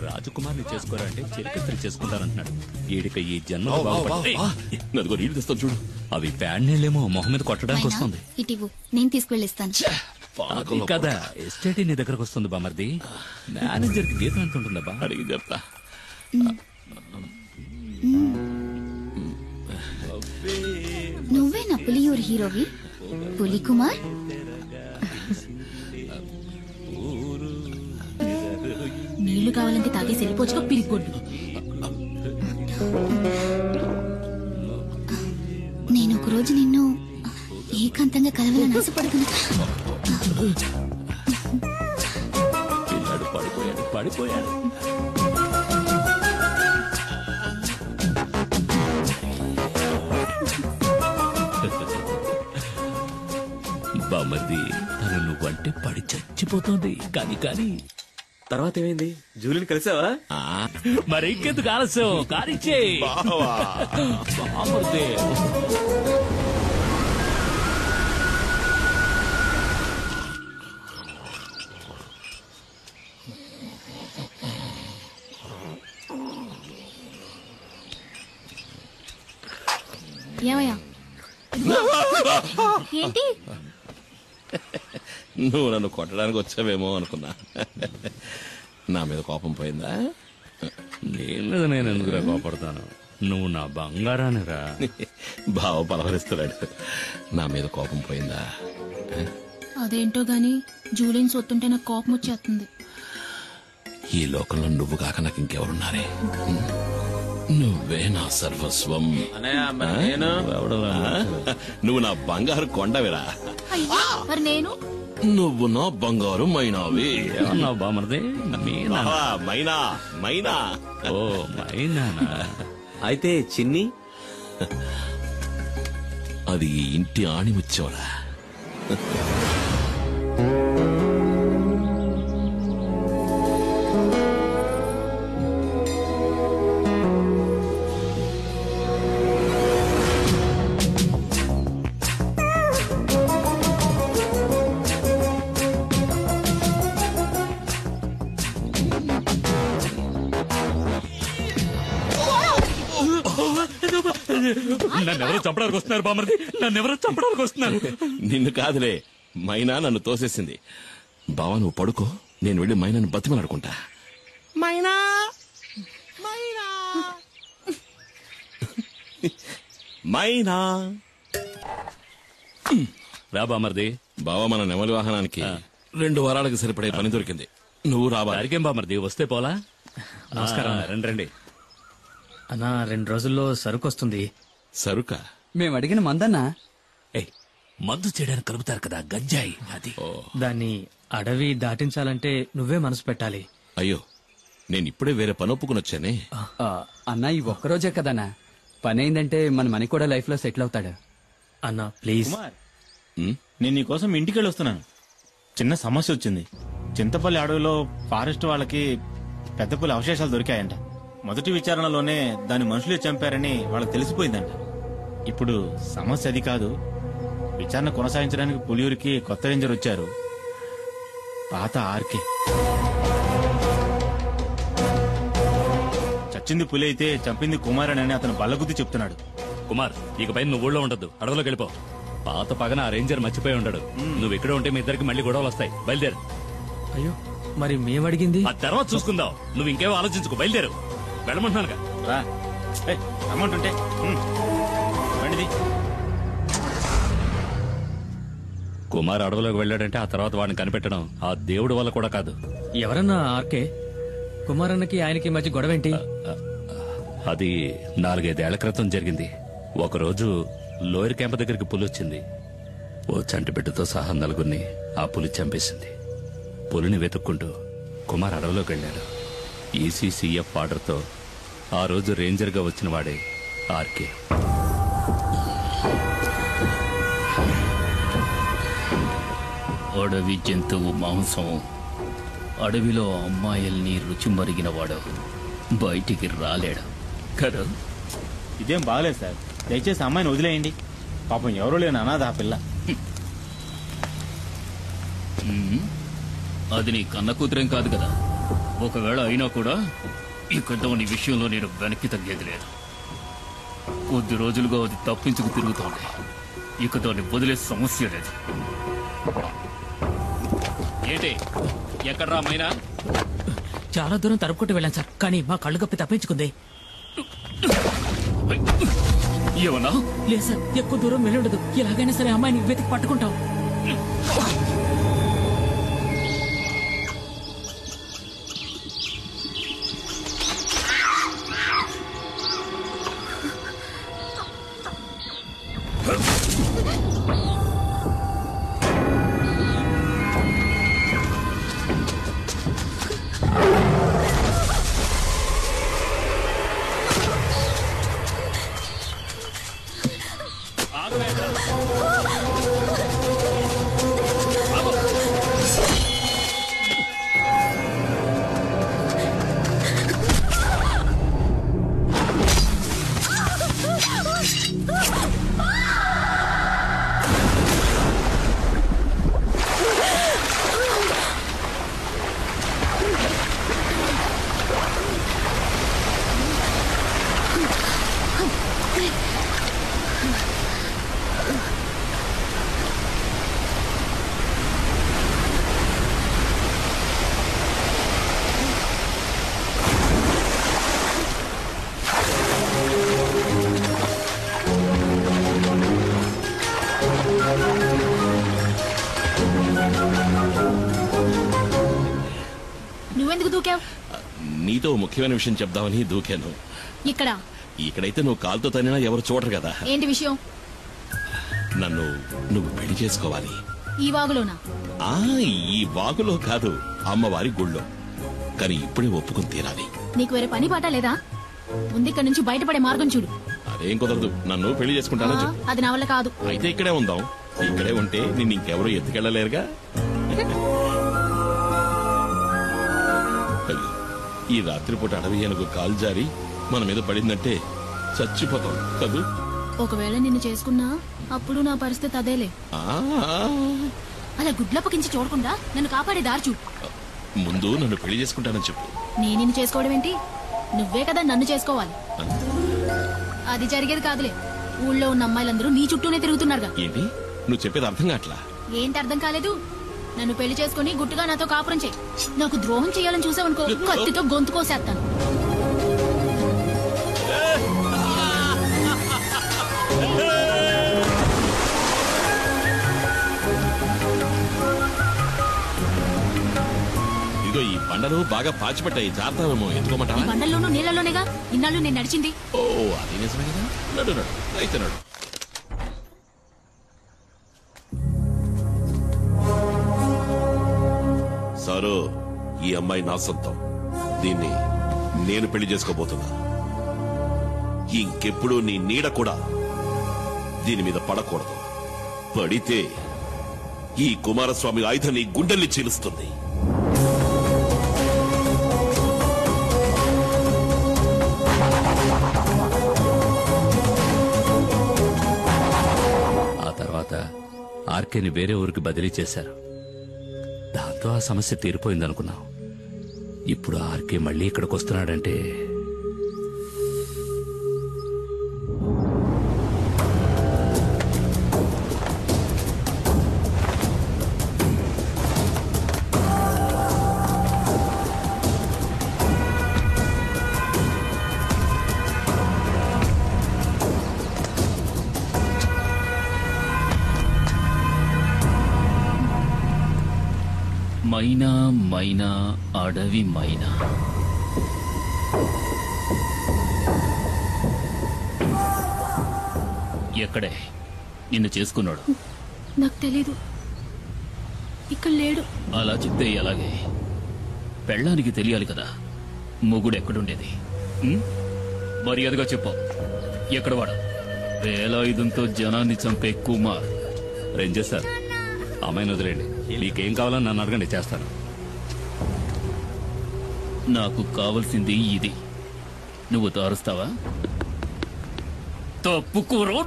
రాజకుమార్ని చేసుకోరా అంటే చిరకత్రి చేసుకుంటానంటున్నాడు. ఈడిక ఈ జన్మ నదిగో నీళ్లు తెస్తాను చూడు. అవి ప్యాడ్ నీళ్ళేమో మొహం మీద కొట్టడానికి వస్తుంది. ఇటివు, నేను తీసుకువెళ్ళిస్తాను కదా. ఎస్టేట్ నీ దగ్గరకు వస్తుంది బామర్ది. మేనేజర్ కి జీతం ఎంత ఉంటుందా? అడిగి చెప్తా. నువ్వే నా పులియూరు హీరోవి, పులి కుమార్. నీళ్లు కావాలంటే తాగేసి వెళ్ళిపోవచ్చుగా పిరిగొడ్డు. నేను ఒక రోజు నిన్ను ఏకాంతంగా కలవాలని ఆశపడుతున్నా. పిల్లాడు పడిపోయాడు. బామర్ది తను నువ్వంటే పడి చచ్చిపోతుంది. కానీ తర్వాత ఏమైంది? జూలిని కలిసావా? మరి ఇంకెందుకు ఆలస్యం, కానిచ్చే బామర్ది. ఏమయ్యా ఏంటి? నువ్వు నన్ను కొట్టడానికి వచ్చావేమో అనుకున్నా. నా మీద కోపం పోయిందా? నేను ఎందుకురా కోపడతాను, నువ్వు నా బంగారానిరా. బావ పలవరిస్తున్నాడు. నా మీద కోపం పోయిందా? అదేంటో గాని జూలిని సొత్తుంటే నాకు కోపం వచ్చేస్తుంది. ఈ లోకంలో నువ్వు కాక నాకు ఇంకెవరున్నారే? నువ్వే నా సర్వస్వం. నువ్వు నా బంగారు కొండవిరా. మరి నేను? నువ్వు నా బంగారు మైనావి. బామర్ది మైనా. ఓ మైనా. అయితే చిన్ని అది ఈ ఇంటి ఆణిముచ్చోరా. నన్నెవరో చంపడానికి వస్తున్నారు బామర్ది, నన్నెవరో చంపడానికి వస్తున్నారు. నిన్ను కాదులే, మైనా నన్ను తోసేసింది. బావా నువ్వు పడుకో, నేను వెళ్ళి మైనాను బతిమలాడుకుంటా. మైనా మైనా రా బామర్ది. బావా మన నెమలి వాహనానికి 2 వారాలకు సరిపడే పని దొరికింది. నువ్వు రాబా. అరికేం బామర్ది, వస్తే పోలా. నమస్కారం. రండి. అన్నా 2 రోజుల్లో సరుకు వస్తుంది. సరుకా? మేము అడిగిన మందన్నా. మందు చేయడానికి కలుపుతారు కదా, గంజాయి. అది దాన్ని అడవి దాటించాలంటే నువ్వే మనసు పెట్టాలి. అయ్యో, నేను ఇప్పుడే వేరే పని ఒప్పుకుని వచ్చానే. అన్నా ఈ ఒక్కరోజే కదన్నా, పని అయిందంటే మన మనీ కూడా లైఫ్ లో సెటిల్ అవుతాడు. అన్నా ప్లీజ్. నేను నీకోసం ఇంటికి వెళ్ళి వస్తున్నాను. చిన్న సమస్య వచ్చింది. చింతపల్లి అడవిలో ఫారెస్ట్ వాళ్ళకి పెద్ద పులి అవశేషాలు దొరికాయంట. మొదటి విచారణలోనే దాని మనుషులే చంపారని వాళ్ళకి తెలిసిపోయిందంట. ఇప్పుడు సమస్య అది కాదు. విచారణ కొనసాగించడానికి పులియూరికి కొత్త రేంజర్ వచ్చారు, పాత ఆర్కే. చచ్చింది పులి అయితే చంపింది కుమార్ అని అతను బల్లగుద్ది చెప్తున్నాడు. కుమార్, ఇకపై నువ్వు ఊళ్ళో ఉండద్దు, అడవిలోకి వెళ్ళిపో. పాత పగన ఆ రేంజర్ మర్చిపోయి ఉంటాడు. నువ్వు ఇక్కడే ఉంటే మీ ఇద్దరికి మళ్ళీ గొడవలు వస్తాయి. బయలుదేరు. అయ్యో, మరి మేమడిగింది ఆ తర్వాత చూసుకుందాం. నువ్వు ఇంకేమో ఆలోచించుకో, బయలుదేరు. వెళ్ళమంటున్నానుగా. రా, అమౌంట్ ఉంటే బండిది. కుమార్ అడవిలోకి వెళ్ళాడంటే ఆ తర్వాత వాడిని కనిపెట్టడం ఆ దేవుడి వల్ల కూడా కాదు. ఎవరన్నా ఆర్కే? కుమారన్నకి ఆయనకి మధ్య గొడవేంటి? అది 4-5 ఏళ్ల క్రితం జరిగింది. ఒకరోజు లోయర్ క్యాంప్ దగ్గరికి పులి వచ్చింది. ఓ చంటి బిడ్డతో సహా 4గురిని ఆ పులి చంపేసింది. పులిని వెతుక్కుంటూ కుమార్ అడవిలోకి వెళ్ళాడు. ఈసీసీఎఫ్ ఆర్డర్తో ఆ రోజు రేంజర్గా వచ్చిన వాడే ఆర్కే. అడవి జంతువు మాంసం, అడవిలో అమ్మాయిల్ని రుచి మరిగినవాడు బయటికి రాలేడు కదా. ఇదేం బాగలేదు సార్, దయచేసి అమ్మాయిని వదిలేయండి. పాపం ఎవరో లేని అనాథ ఆ పిల్ల. అది నీ కన్న కూతురేం కాదు కదా. ఒకవేళ అయినా కూడా ఇక దాని విషయంలో నేను వెనక్కి తగ్గేది లేదు. కొద్ది రోజులుగా అది తప్పించుకు తిరుగుతోంది. ఇక దాన్ని వదిలే సమస్య లేదు. ఏంటి ఎక్కడ్రా మైనా? చాలా దూరం తరుపుకుంటూ వెళ్ళాను సార్, కానీ మా కళ్ళు కప్పి తప్పించుకుంది. ఏమన్నా? లేదు సార్, ఎక్కువ దూరం వెళ్ళుండదు. ఎలాగైనా సరే అమ్మాయిని వెతికి పట్టుకుంటాం. నువ్వెందుకు దూకావు? నీతో ముఖ్యమైన విషయం చెప్దామని దూకాను. ఇక్కడైతే నువ్వు కాలుతో తనినా ఎవరు చూడరు కదా. ఏంటి విషయం? నువ్వు పెళ్లి చేసుకోవాలి. ఈ వాగులోనా? ఈ వాగులో కాదు, అమ్మవారి గుళ్ళో. కానీ ఇప్పుడే ఒప్పుకుని తీరాలి. నీకు వేరే పని పాట లేదా? ముందిక్కడి నుంచి బయటపడే మార్గం చూడు. అదేం కుదరదు. నన్ను పెళ్లి చేసుకుంటానో చెప్పు. అది నా వల్ల కాదు. అయితే ఇక్కడే ఉందాం. ఇక్కడే ఉంటే నిన్ను ఇంకెవరూ ఎత్తుకెళ్లలేరుగా. ఈ రాత్రిపూట అడవి ఏనుగు కాలు జారి మన మీద పడిందంటే చచ్చిపోతాం కదూ. ఒకవేళ నిన్ను చేసుకున్నా అప్పుడు నా పరిస్థితి అదేలే. అలా గుడ్లప్పకించి చూడకుండా నన్ను కాపాడే దారి చూడు. ముందు నన్ను పెళ్లి చేసుకుంటానని చెప్పు. నేను నిన్ను చేసుకోవడం ఏంటి? నువ్వే కదా నన్ను చేసుకోవాలి. అది జరిగేది కాదులే. ఊళ్ళో ఉన్న అమ్మాయిలందరూ నీ చుట్టూనే తిరుగుతున్నారుగా. ఏంటి నువ్వు చెప్పేది అర్థం కావట్లా? ఏంటి అర్థం కాలేదు? నన్ను పెళ్లి చేసుకుని గుట్టుగా నాతో కాపురం చేయి. నాకు ద్రోహం చేయాలని చూసావనుకో, కత్తితో గొంతు కోసేస్తాను. ఇదిగో ఈ బండలు బాగా పాచిపట్టాయి, జాగ్రత్తమేమో. ఎత్తుకోమంటా? ఈ బండల్లోనూ నీళ్ళలోనేగా ఇన్నాళ్ళు నేను నడిచింది. ఓ అది నిజమే కదా. నడు నడు అయితే నడు. సారు, ఈ అమ్మాయి నా సొంతం. దీన్ని నేను పెళ్లి చేసుకోబోతున్నా. ఇంకెప్పుడు నీ నీడ కూడా దీని మీద పడకూడదు. పడితే ఈ కుమారస్వామి ఆయుధం నీ గుండెల్ని చీలుస్తుంది. ఆ తర్వాత ఆర్కేని వేరే ఊరికి బదిలీ చేశారు. దాంతో ఆ సమస్య తీరిపోయిందనుకున్నాం. ఇప్పుడు ఆర్కే మళ్ళీ ఇక్కడికి వస్తున్నాడంటే మైనా మైనా అడవి మైనా. ఎక్కడే నిన్ను చేసుకున్నాడు? నాకు తెలీదు. ఇక్కడ లేడు. అలా చెప్తే ఎలాగే? పెళ్ళానికి తెలియాలి కదా మొగుడు ఎక్కడుండేది. మర్యాదగా చెప్పు, ఎక్కడ వాడు? వేలాయుధంతో జనాన్ని చంపే కుమార్. రేంజర్ సార్, అమ్మాయిని వదిలేండి. మీకేం కావాలని నన్ను అడగండి, చేస్తాను. నాకు కావలసింది ఇది. నువ్వు తారుస్తావా? తప్పుకోరో.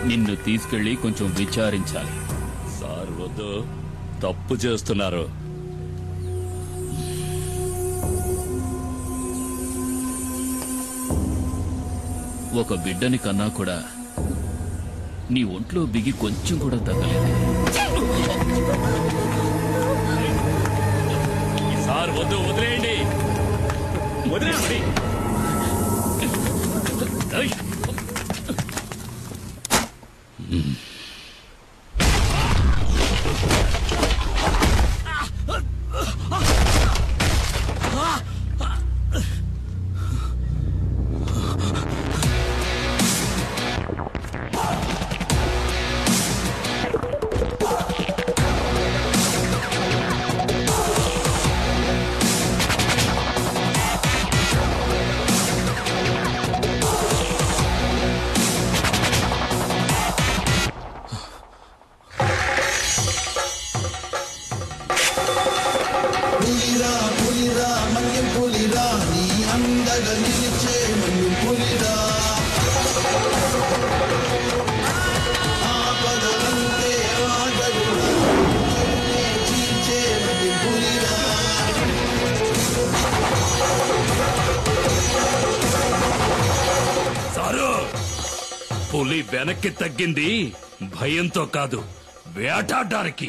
నిన్ను తీసుకెళ్లి కొంచెం విచారించాలి. సార్ వద్దు, తప్పు చేస్తున్నారు. ఒక బిడ్డని కన్నా కూడా నీ ఒంట్లో బిగి కొంచెం కూడా తగ్గలేదు. సార్ వద్దు, వదిలేయండి. వదిలేయండి. పులి వెనక్కి తగ్గింది భయంతో కాదు, వేటాడడానికి.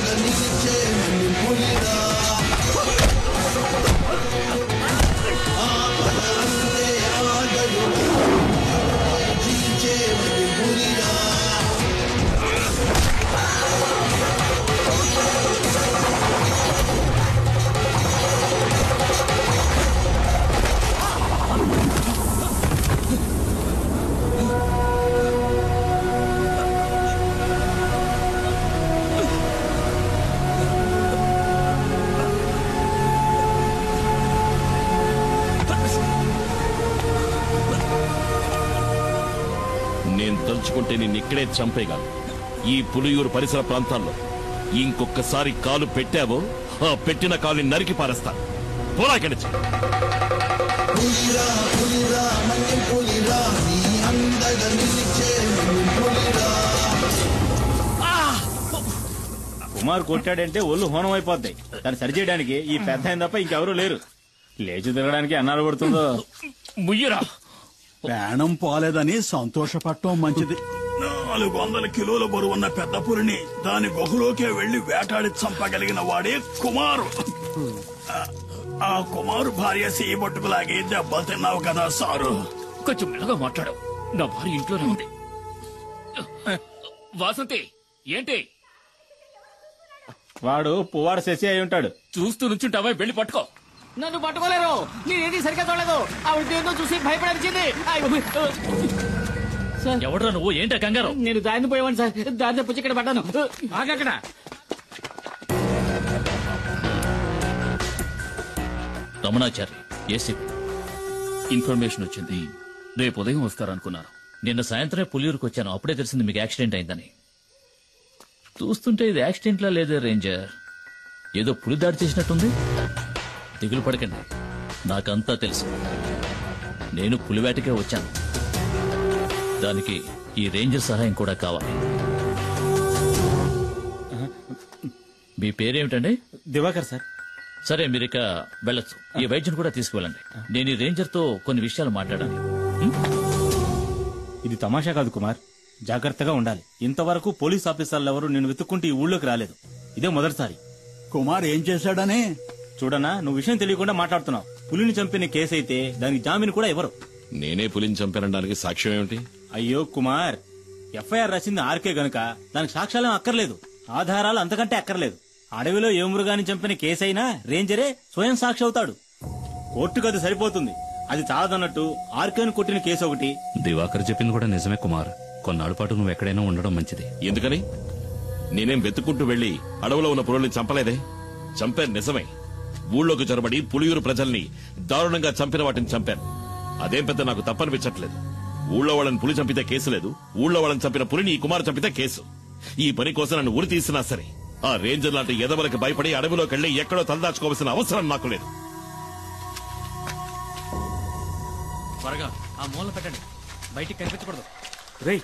అండగా నిలిచే మన్యం పులిరా ఆపదంటే ఆగడు జీచే మన్యం పులిరా నేను తలుచుకుంటే నిన్ను ఇక్కడే చంపేయగలను. ఈ పులియూరు పరిసర ప్రాంతాల్లో ఇంకొకసారి కాలు పెట్టావో ఆ పెట్టిన కాలుని నరికి పారేస్తాను. పోరా ఇక్కడి నుంచి. పులిరా పులిరా మన్యం పులిరా నీ అండగా నిలిచే మన్యం పులిరా. కుమార్ కొట్టాడంటే ఒళ్ళు హోనం అయిపోద్ది. దాన్ని సరిచేయడానికి ఈ పెద్ద ఆయన తప్ప ఇంకెవరూ లేరు. లేచి తిరగడానికి అన్నాడు పడుతుందో. ముయ్యరా ప్రాణం పోలేదని సంతోషపడటం మంచిది. 400 కిలోల బరువున్న పెద్ద పులిని దాని గుహలోకే వెళ్లి వేటాడి చంపగలిగిన వాడే కుమారు. ఆ కుమారు భార్య సీబొట్టుకులాగి దెబ్బలు తిన్నావు కదా సారు. కొంచెం మెల్లగా మాట్లాడావు. నా భార్య ఇంట్లోనే ఉంది. వాసంతి ఏంటి? వాడు పువ్వాడు శశి అయి ఉంటాడు. చూస్తూ నుంచుంటావా? వెళ్ళి పట్టుకో. నన్ను పట్టుకోలేరు. నేనేది సరిగ్గా చూడలేదు. ఆవిడ ఏదో చూసి భయపడనిచ్చింది. ఎవడ్రా నువ్వు? ఏంటా కంగారు? నేను దారిని పోయేవాడిని సార్. దారిని పుచ్చి ఇక్కడ పడ్డాను. ఆగక్కడ. రమణాచారి ఏసీపీ ఇన్ఫర్మేషన్ వచ్చింది. రేపు ఉదయం వస్తారనుకున్నాను. నిన్న సాయంత్రమే పులియూరుకు వచ్చాను. అప్పుడే తెలిసింది మీకు యాక్సిడెంట్ అయిందని. చూస్తుంటే ఇది యాక్సిడెంట్లా లేదే రేంజర్. ఏదో పులి దాడి చేసినట్టుంది. దిగులు పడకండి, నాకంతా తెలుసు. నేను పులివేటకే వచ్చాను. దానికి ఈ రేంజర్ సహాయం కూడా కావాలి. మీ పేరేమిటండి? దివాకర్ సార్. సరే, మీరిక వెళ్ళొచ్చు. ఈ వైద్యుని కూడా తీసుకువెళ్ళండి. నేను ఈ రేంజర్ తో కొన్ని విషయాలు మాట్లాడాలి. ఇది తమాషా కాదు కుమార్, జాగ్రత్తగా ఉండాలి. ఇంతవరకు పోలీస్ ఆఫీసర్లు ఎవరు నేను వెతుక్కుంటూ ఈ ఊళ్ళోకి రాలేదు. ఇదే మొదటిసారి. కుమార్ ఏం చేశాడని? చూడనా, నువ్వు విషయం తెలియకుండా మాట్లాడుతున్నావు. పులిని చంపిన కేసు అయితే దానికి జామీన్ కూడా ఇవ్వరు. నేనే పులిని చంపానడానికి సాక్ష్యం ఏమిటి? అయ్యో కుమార్, ఎఫ్ఐఆర్ రాసింది ఆర్కే గనుక దానికి సాక్ష్యాలేం అక్కర్లేదు, ఆధారాలు అంతకంటే అక్కర్లేదు. అడవిలో ఏ మృగాన్ని చంపిన కేసైనా రేంజరే స్వయం సాక్షి అవుతాడు. కోర్టుకు అది సరిపోతుంది. అది చాలదన్నట్టు ఆర్కేను కొట్టిన కేసు ఒకటి. దివాకర్ చెప్పింది కూడా నిజమే కుమార్. కొన్నాళ్ళ పాటు నువ్వు ఎక్కడైనా ఉండడం మంచిది. ఎందుకని? నేనేం వెతుక్కుంటూ వెళ్లి అడవిలో ఉన్న పులుల్ని చంపలేదే. చంపాను నిజమే. ఊళ్ళోకి చొరబడి పులియూరు ప్రజల్ని దారుణంగా చంపిన వాటిని చంపాను. అదేం పెద్ద నాకు తప్పనిపించట్లేదు. ఊళ్ళో వాళ్ళని పులి చంపితే కేసు లేదు, ఊళ్ళో వాళ్ళని చంపిన పులిని ఈ కుమారు చంపితే కేసు. ఈ పని కోసం నన్ను ఉరి తీసినా సరే ఆ రేంజర్ లాంటి ఎదవలకు భయపడి అడవిలోకి వెళ్లి ఎక్కడో తలదాచుకోవాల్సిన అవసరం నాకు లేదు. త్వరగా ఆ మూల పెట్టండి, బయటికి కనిపించకూడదు. రేయ్,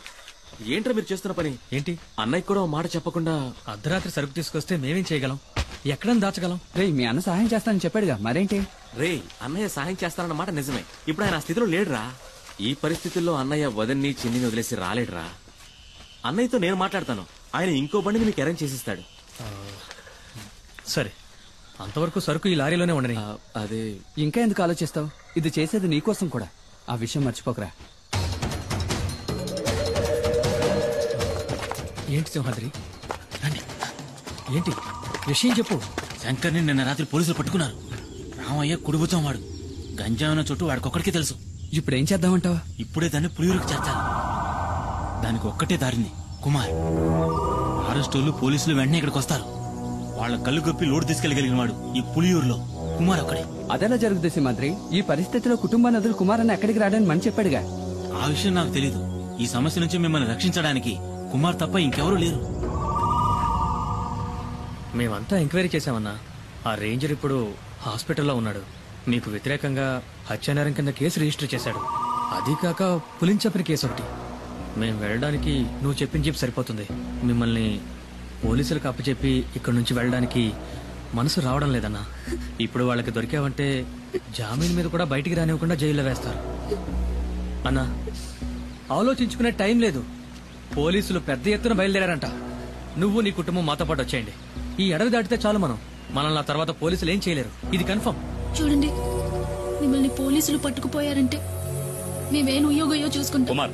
ఏంట్రా మీరు చేస్తున్న పని? ఏంటి? అన్నయ్య కూడా మాట చెప్పకుండా అర్ధరాత్రి సరుకు తీసుకొస్తే మేమేం చేయగలం? ఎక్కడని దాచగలం? రేయ్, మీ అన్న సహాయం చేస్తానని చెప్పాడుగా, మరేంటి? రేయ్, అన్నయ్య సహాయం చేస్తానన్న మాట నిజమే. ఇప్పుడు ఆయన ఆ స్థితిలో లేడురా. ఈ పరిస్థితుల్లో అన్నయ్య వదన్ని చిన్నిని వదిలేసి రాలేడురా. అన్నయ్యతో నేను మాట్లాడతాను. ఆయన ఇంకో బండిని మీకు అరేంజ్ చేసిస్తాడు. సరే, అంతవరకు సరుకు ఈ లారీలోనే ఉండని. అదే ఇంకా ఎందుకు ఆలోచిస్తావు? ఇది చేసేది నీకోసం కూడా. ఆ విషయం మర్చిపోకరా. ఏంటి సింహాద్రి? రండి. ఏంటి విషయం చెప్పు. శంకర్ని నిన్న రాత్రి పోలీసులు పట్టుకున్నారు. రామయ్య కుడిబుచ్చం వాడు. గంజాయిన చుట్టూ వాడికొక్కడికే తెలుసు. ఇప్పుడు ఏం చేద్దామంటావా? ఇప్పుడే దాన్ని పులియూరుకి చేర్చాలి. దానికి ఒక్కటే దారింది, కుమార్. ఫారెస్టోళ్ళు పోలీసులు వెంటనే ఇక్కడికి వస్తారు. వాళ్ళ కళ్ళు గొప్పి లోడు తీసుకెళ్లగలిగిన వాడు ఈ పులియూరులో కుమార్ ఒక్కడే. అదెలా జరుగుతుంది సింహాద్రి? ఈ పరిస్థితిలో కుటుంబాన్ని వదిలి కుమార్ అన్న ఎక్కడికి రాడని మని చెప్పాడుగా. ఆ విషయం నాకు తెలీదు. ఈ సమస్య నుంచి మిమ్మల్ని రక్షించడానికి కుమార్ తప్ప ఇంకెవరూ లేరు. మేమంతా ఎంక్వైరీ చేశామన్నా. ఆ రేంజర్ ఇప్పుడు హాస్పిటల్లో ఉన్నాడు. మీకు వ్యతిరేకంగా హత్యానేరం కింద కేసు రిజిస్టర్ చేశాడు. అది కాక పులిని చంపిన కేసు ఒకటి. మేం వెళ్ళడానికి నువ్వు చెప్పిన చెప్పి సరిపోతుంది. మిమ్మల్ని పోలీసులకు అప్పచెప్పి ఇక్కడి నుంచి వెళ్ళడానికి మనసు రావడం లేదన్నా. ఇప్పుడు వాళ్ళకి దొరికావంటే జామీన్ మీద కూడా బయటికి రానివ్వకుండా జైల్లో వేస్తారు. అన్నా, ఆలోచించుకునే టైం లేదు. పోలీసులు పెద్ద ఎత్తున బయలుదేరారంట. నువ్వు నీ కుటుంబం మాతో పాటు వచ్చేయండి. ఈ అడవి దాటితే చాలు మనల్ని ఆ తర్వాత పోలీసులు ఏం చేయలేరు. ఇది కన్ఫర్మ్. చూడండి, మిమ్మల్ని పోలీసులు పట్టుకుపోయారంటే మేమేం ఉయ్యోగయ్యో చూసుకుంటాం. కుమార్,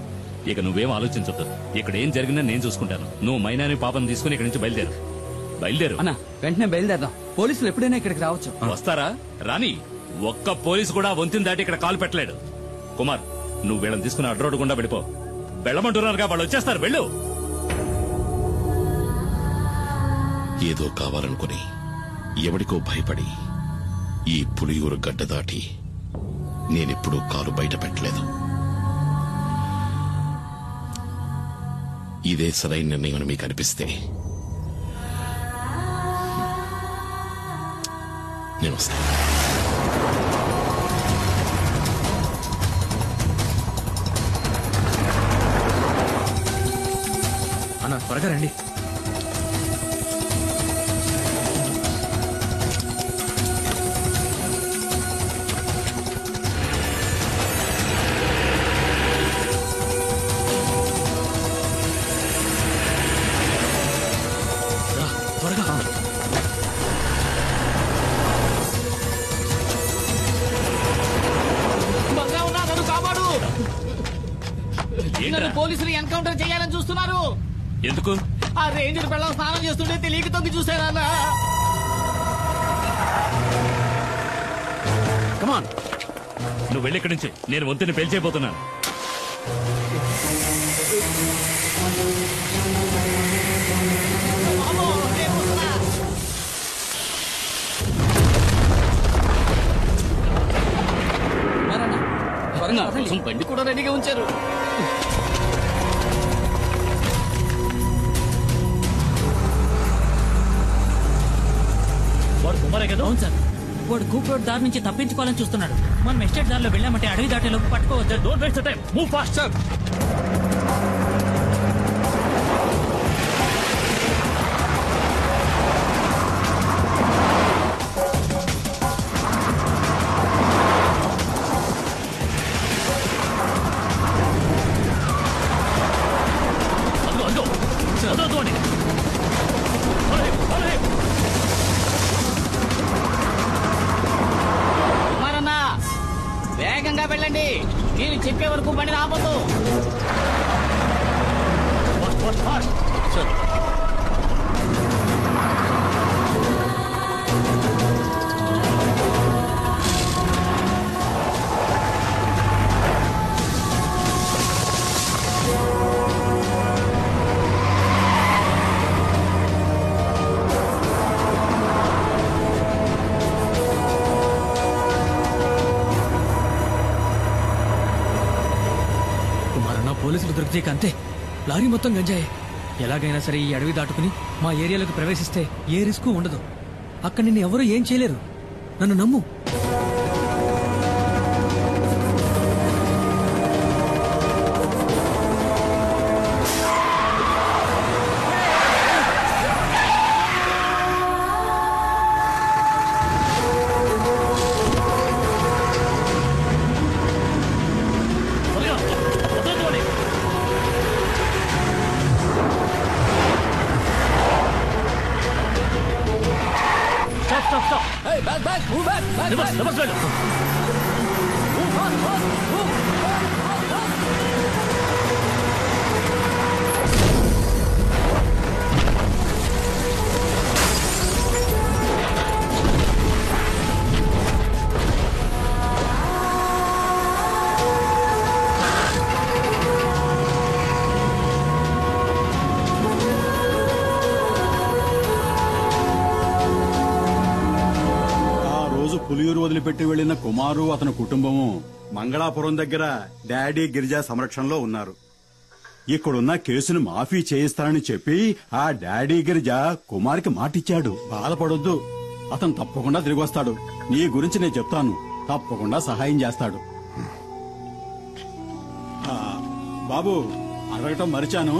ఇక నువ్వేం ఆలోచించొద్దు. ఇక్కడ ఏం జరిగిందో నేను చూసుకుంటాను. నువ్వు మైనాని పాపం తీసుకుని ఇక్కడి నుంచి బయలుదేరు. అన్న వెంటనే బయలుదేరదాం. పోలీసులు ఎప్పుడైనా ఇక్కడికి రావచ్చు. వస్తారా? రాని. ఒక్క పోలీసు కూడా వంతిని దాటి ఇక్కడ కాలు పెట్టలేడు. కుమార్, నువ్వు వీళ్ళని తీసుకుని అడ్డు రోడ్డు గుండా వెళ్ళిపో. వెళ్ళమంటున్నారుగా, వాళ్ళు వచ్చేస్తారు. వెళ్ళు. ఏదో కావాలనుకుని ఎవడికో భయపడి ఈ పులియూరు గడ్డ దాటి నేనెప్పుడూ కాలు బయట పెట్టలేదు. ఇదే సరైన నిర్ణయం అని మీకు అనిపిస్తే నేను వస్తాను. అన్న త్వరగా రండి. పోలీసులు ఎన్కౌంటర్ చేయాలని చూస్తున్నారు. ఎందుకు? ఆ రేంజర్ పిల్లలు స్నానం చేస్తుంటే తెలియక తొంగి చూసానన్నా. కమాన్, నువ్వు వెళ్ళి ఇక్కడి నుంచి. నేను వంతుని పేల్చేయబోతున్నాను. బండి కూడా రెడీగా ఉంచారు. వాడు కుమారే కదా? అవును సార్. వాడు కూప్ రోడ్ దారి నుంచి తప్పించుకోవాలని చూస్తున్నాడు. మనం ఎస్టేట్ దారిలో వెళ్ళామంటే అడవి దాటేలోపు పట్టుకోవచ్చు. Don't waste the time, move fast sir. వేగంగా వెళ్ళండి. నేను చెప్పే వరకు బండి రాబోదు. పోలీసులు దొరికితే అంతే. లారీ మొత్తం గంజాయే. ఎలాగైనా సరే ఈ అడవి దాటుకుని మా ఏరియాలోకి ప్రవేశిస్తే ఏ రిస్క్ ఉండదు. అక్కడ నిన్ను ఎవరూ ఏం చేయలేరు. నన్ను నమ్ము. పులియూరు వదిలిపెట్టి వెళ్లిన కుమారు అతని కుటుంబము మంగళాపురం దగ్గర డాడీ గిరిజా సంరక్షణలో ఉన్నారు. ఇక్కడున్న కేసును మాఫీ చేయిస్తానని చెప్పి ఆ డాడీ గిరిజా కుమార్కి మాటిచ్చాడు. బాధపడొద్దు, అతను తప్పకుండా తిరిగి వస్తాడు. నీ గురించి నేను చెప్తాను, తప్పకుండా సహాయం చేస్తాడు. బాబు, అడగటం మరిచాను,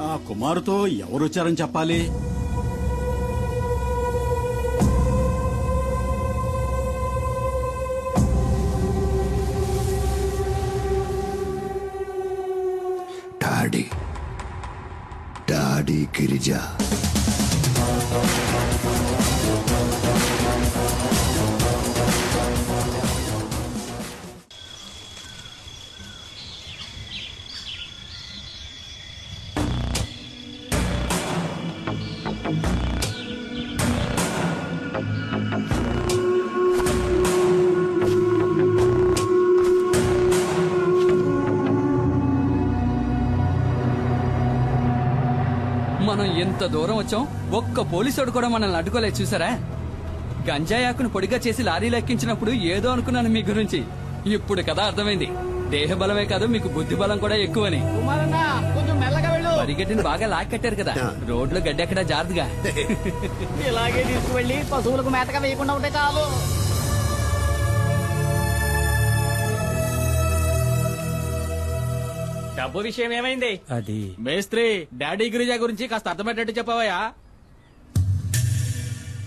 ఆ కుమారుతో ఎవరొచ్చారని చెప్పాలి? డాడీ గిరిజా. ఇంత దూరం వచ్చాం, ఒక్క పోలీసుడు కూడా మనల్ని అడ్డుకోలేదు చూసారా? గంజాయి ఆకును పొడిగా చేసి లారీలో ఎక్కించినప్పుడు ఏదో అనుకున్నాను మీ గురించి. ఇప్పుడు కదా అర్థమైంది, దేహ బలమే కాదు మీకు బుద్ధి బలం కూడా ఎక్కువని. కొంచెం మెల్లగా వెళ్ళు. పరిగెట్టిని బాగా లాక్కట్టారు కదా, రోడ్లో గడ్డెక్కడా జారుదుగా. ఇలాగే తీసుకువెళ్ళి పశువులకు మేతగా వేయకుండా ఉంటే చాలు. డబ్బు విషయం ఏమైంది? అది మేస్త్రి డాడీ గిరిజా గురించి కాస్త అర్థమయ్యేటట్టు చెప్పవయ్యా.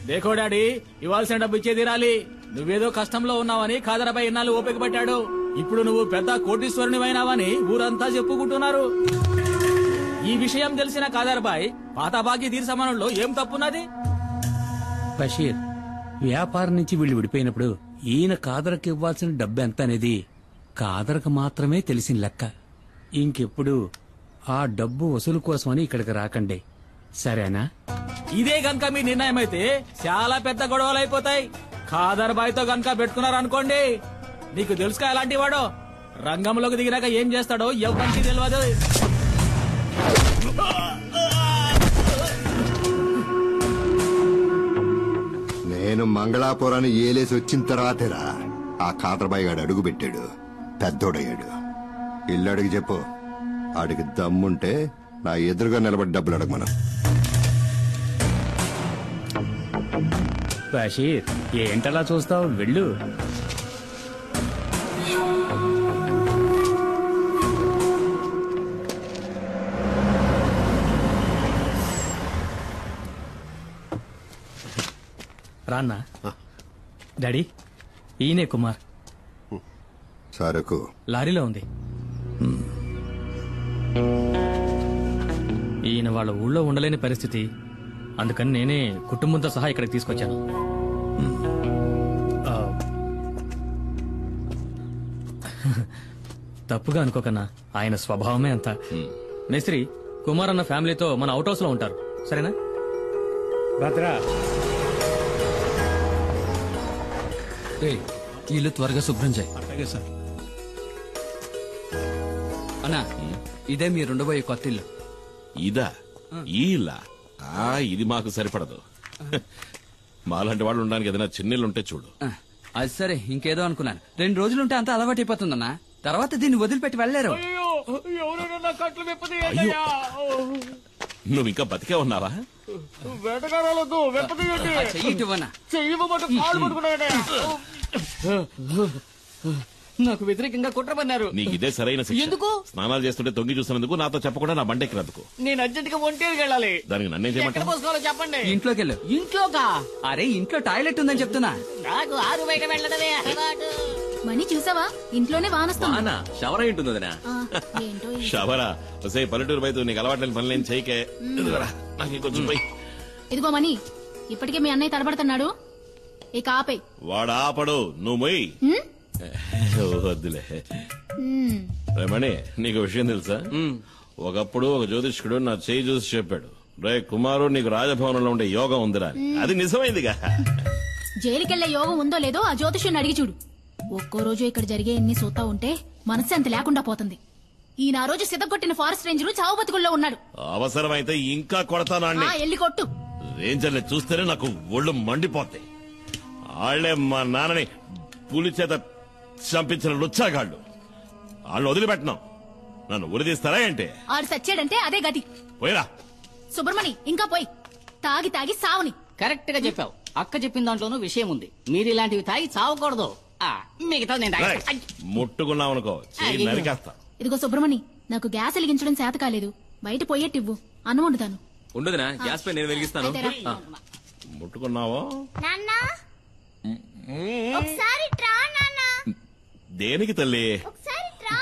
దేఖో డాడీ, ఇవ్వాల్సిన డబ్బు ఇచ్చే తీరాలి. నువ్వేదో కష్టంలో ఉన్నావని ఖాదరాబాయ్ ఇన్నాళ్ళు ఓపిక పట్టాడు. ఇప్పుడు నువ్వు పెద్ద కోటీశ్వరునివైనావని ఊరంతా చెప్పుకుంటున్నారు. ఈ విషయం తెలిసిన ఖాదరాబాయ్ పాత బాకీ తీర్చమనంలో ఏం తప్పున్నది? బషీర్, వ్యాపారం నుంచి వీళ్ళు విడిపోయినప్పుడు ఈయన కాదరకు ఇవ్వాల్సిన డబ్బు ఎంత అనేది కాదరకు మాత్రమే తెలిసిన లెక్క. ఇంకెప్పుడు ఆ డబ్బు వసూలు కోసమని ఇక్కడికి రాకండి, సరేనా? ఇదే గనక మీ నిర్ణయం అయితే చాలా పెద్ద గొడవలు అయిపోతాయి. ఖాదర్ బాయ్ తో గనక పెట్టుకున్నారనుకోండి, నీకు తెలుసుగా ఎలాంటి వాడో. రంగంలోకి దిగినాక ఏం చేస్తాడో ఎవరికి తెలియదు. నేను మంగళాపురాన్ని ఏలేసి వచ్చిన తర్వాతేరా ఆ కాదరబాయి గాడు అడుగు పెట్టాడు, పెద్దోడయ్యాడు. ఇల్లు అడిగి చెప్పు, ఆడికి దమ్ముంటే నా ఎదురుగా నిలబడి డబ్బులు అడగమను. బషీర్, ఏంటలా చూస్తావు, వెళ్ళు. రాన్నా. డాడీ, ఈయనే కుమార్. సరకు లారీలో ఉంది. ఈయన వాళ్ళ ఊళ్ళో ఉండలేని పరిస్థితి, అందుకని నేనే కుటుంబంతో సహా ఇక్కడికి తీసుకొచ్చాను. తప్పుగా అనుకోకన్నా, ఆయన స్వభావమే అంత. మేస్త్రి, కుమార్ అన్న ఫ్యామిలీతో మన అవుట్ హౌస్ లో ఉంటారు, సరేనా? భద్రా, ఇల్లు త్వరగా శుభ్రం చేయి. అలాగే సార్. అన్నా, ఇదే మీరు ఉండబోయే కొత్త ఇల్లు. ఇదా? ఈ ఇల్లా? ఇది మాకు సరిపడదు. మాలాంటి వాళ్ళు ఉండడానికి ఏదైనా చిన్నిల్లుంటే చూడు. అది సరే, ఇంకేదో అనుకున్నాను. 2 రోజులుంటే అంతా అలవాటు అయిపోతుందన్నా, తర్వాత దీన్ని వదిలిపెట్టి వెళ్ళలేరు. నువ్వు ఇంకా బతికే ఉన్నావా? నాకు వ్యతిరేకంగా కుట్ర పన్నారు. నీకు ఇదే సరైన శిక్ష. ఎందుకు? స్నానాలు చేస్తుంటే తొంగి చూసినందుకు, నాతో చెప్పకుండా నా బండెక్కినందుకు. నేను అర్జెంట్ గా ఒంటేరుకి వెళ్ళాలి. దానికి నన్నేం ఎక్కడ చేయమంటావు? పోసుకోవాలో చెప్పండి. ఇంట్లోకి వెళ్ళు. ఇంట్లోకా? అరే, ఇంట్లో టాయిలెట్ ఉందని చెప్తున్నా. నాకు ఆరు బయట వెళ్ళడమే అలవాటు. మనీ చూసావా, ఇంట్లోనే వానొస్తుంది. షవర్ అయి ఉంటుంది వదినా. ఏంటో ఈ- షవరా వసే పల్లెటూరు బయట నీకు అలవాట్లేని పనులేం చేయకే. నాకు ఇంకొంచెం పోయి. ఇదిగో మనీ, ఇప్పటికే మీ అన్నయ్య తడబడుతున్నాడు, ఇక ఆపే. వాడు ఆపడు, నువ్వు మొయ్యి. వద్దులే. రమణి, నీకు విషయం తెలుసా? ఒకప్పుడు ఒక జ్యోతిష్కుడు నా చేయి చూసి చెప్పాడు, రే కుమారు, నీకు రాజభవనంలో ఉండే యోగం ఉందిరా. అది నిజమైందిగా. జైలుకెళ్లే యోగం ఉందో లేదో ఆ జ్యోతిష్యుని అడిగి చూడు. ఒక్కో రోజు ఇక్కడ జరిగే ఎన్ని సూతా ఉంటే మనశ్శాంతి లేకుండా పోతుంది. ఈయన ఆ రోజు సిద్ధగొట్టిన ఫారెస్ట్ రేంజర్ చావు బతుకుల్లో ఉన్నాడు. అవసరమైతే ఇంకా కొడతాను. ఎల్లి కొట్టు. రేంజర్ని చూస్తేనే నాకు ఒళ్ళు మండిపోతాయి. వాళ్లే మా నాన్నని పులి చేత చంపించిన లుచ్చాగాళ్ళు. వాళ్ళు వదిలిపెట్టను. నన్ను ఉరిదీస్తారా ఏంటి? ఆడు సచ్చాడంటే అదే గతి. పోయిరా సుబ్రమణి, ఇంకా పోయి. తాగి తాగి సావుని. కరెక్ట్ గా చెప్పావు. అక్క చెప్పిన దాంట్లోనూ విషయం ఉంది. మీరు ఇలాంటివి తాగి చావకూడదు. మిగతా నేను ముట్టుకున్నావనుకో చెయ్యి నరికేస్తా. ఇదిగో సుబ్రమణి, నాకు గ్యాస్ వెలిగించడం చేత కాలేదు, బయట పోయేట్టివ్వు, అన్నం వండుతాను. ఉండదునా, గ్యాస్ పై నేను వెలిగిస్తాను. ముట్టుకున్నావో? నాన్న ఒకసారి ట్రా నాన్న. దేనికి తల్లి? ఒకసారి ట్రా.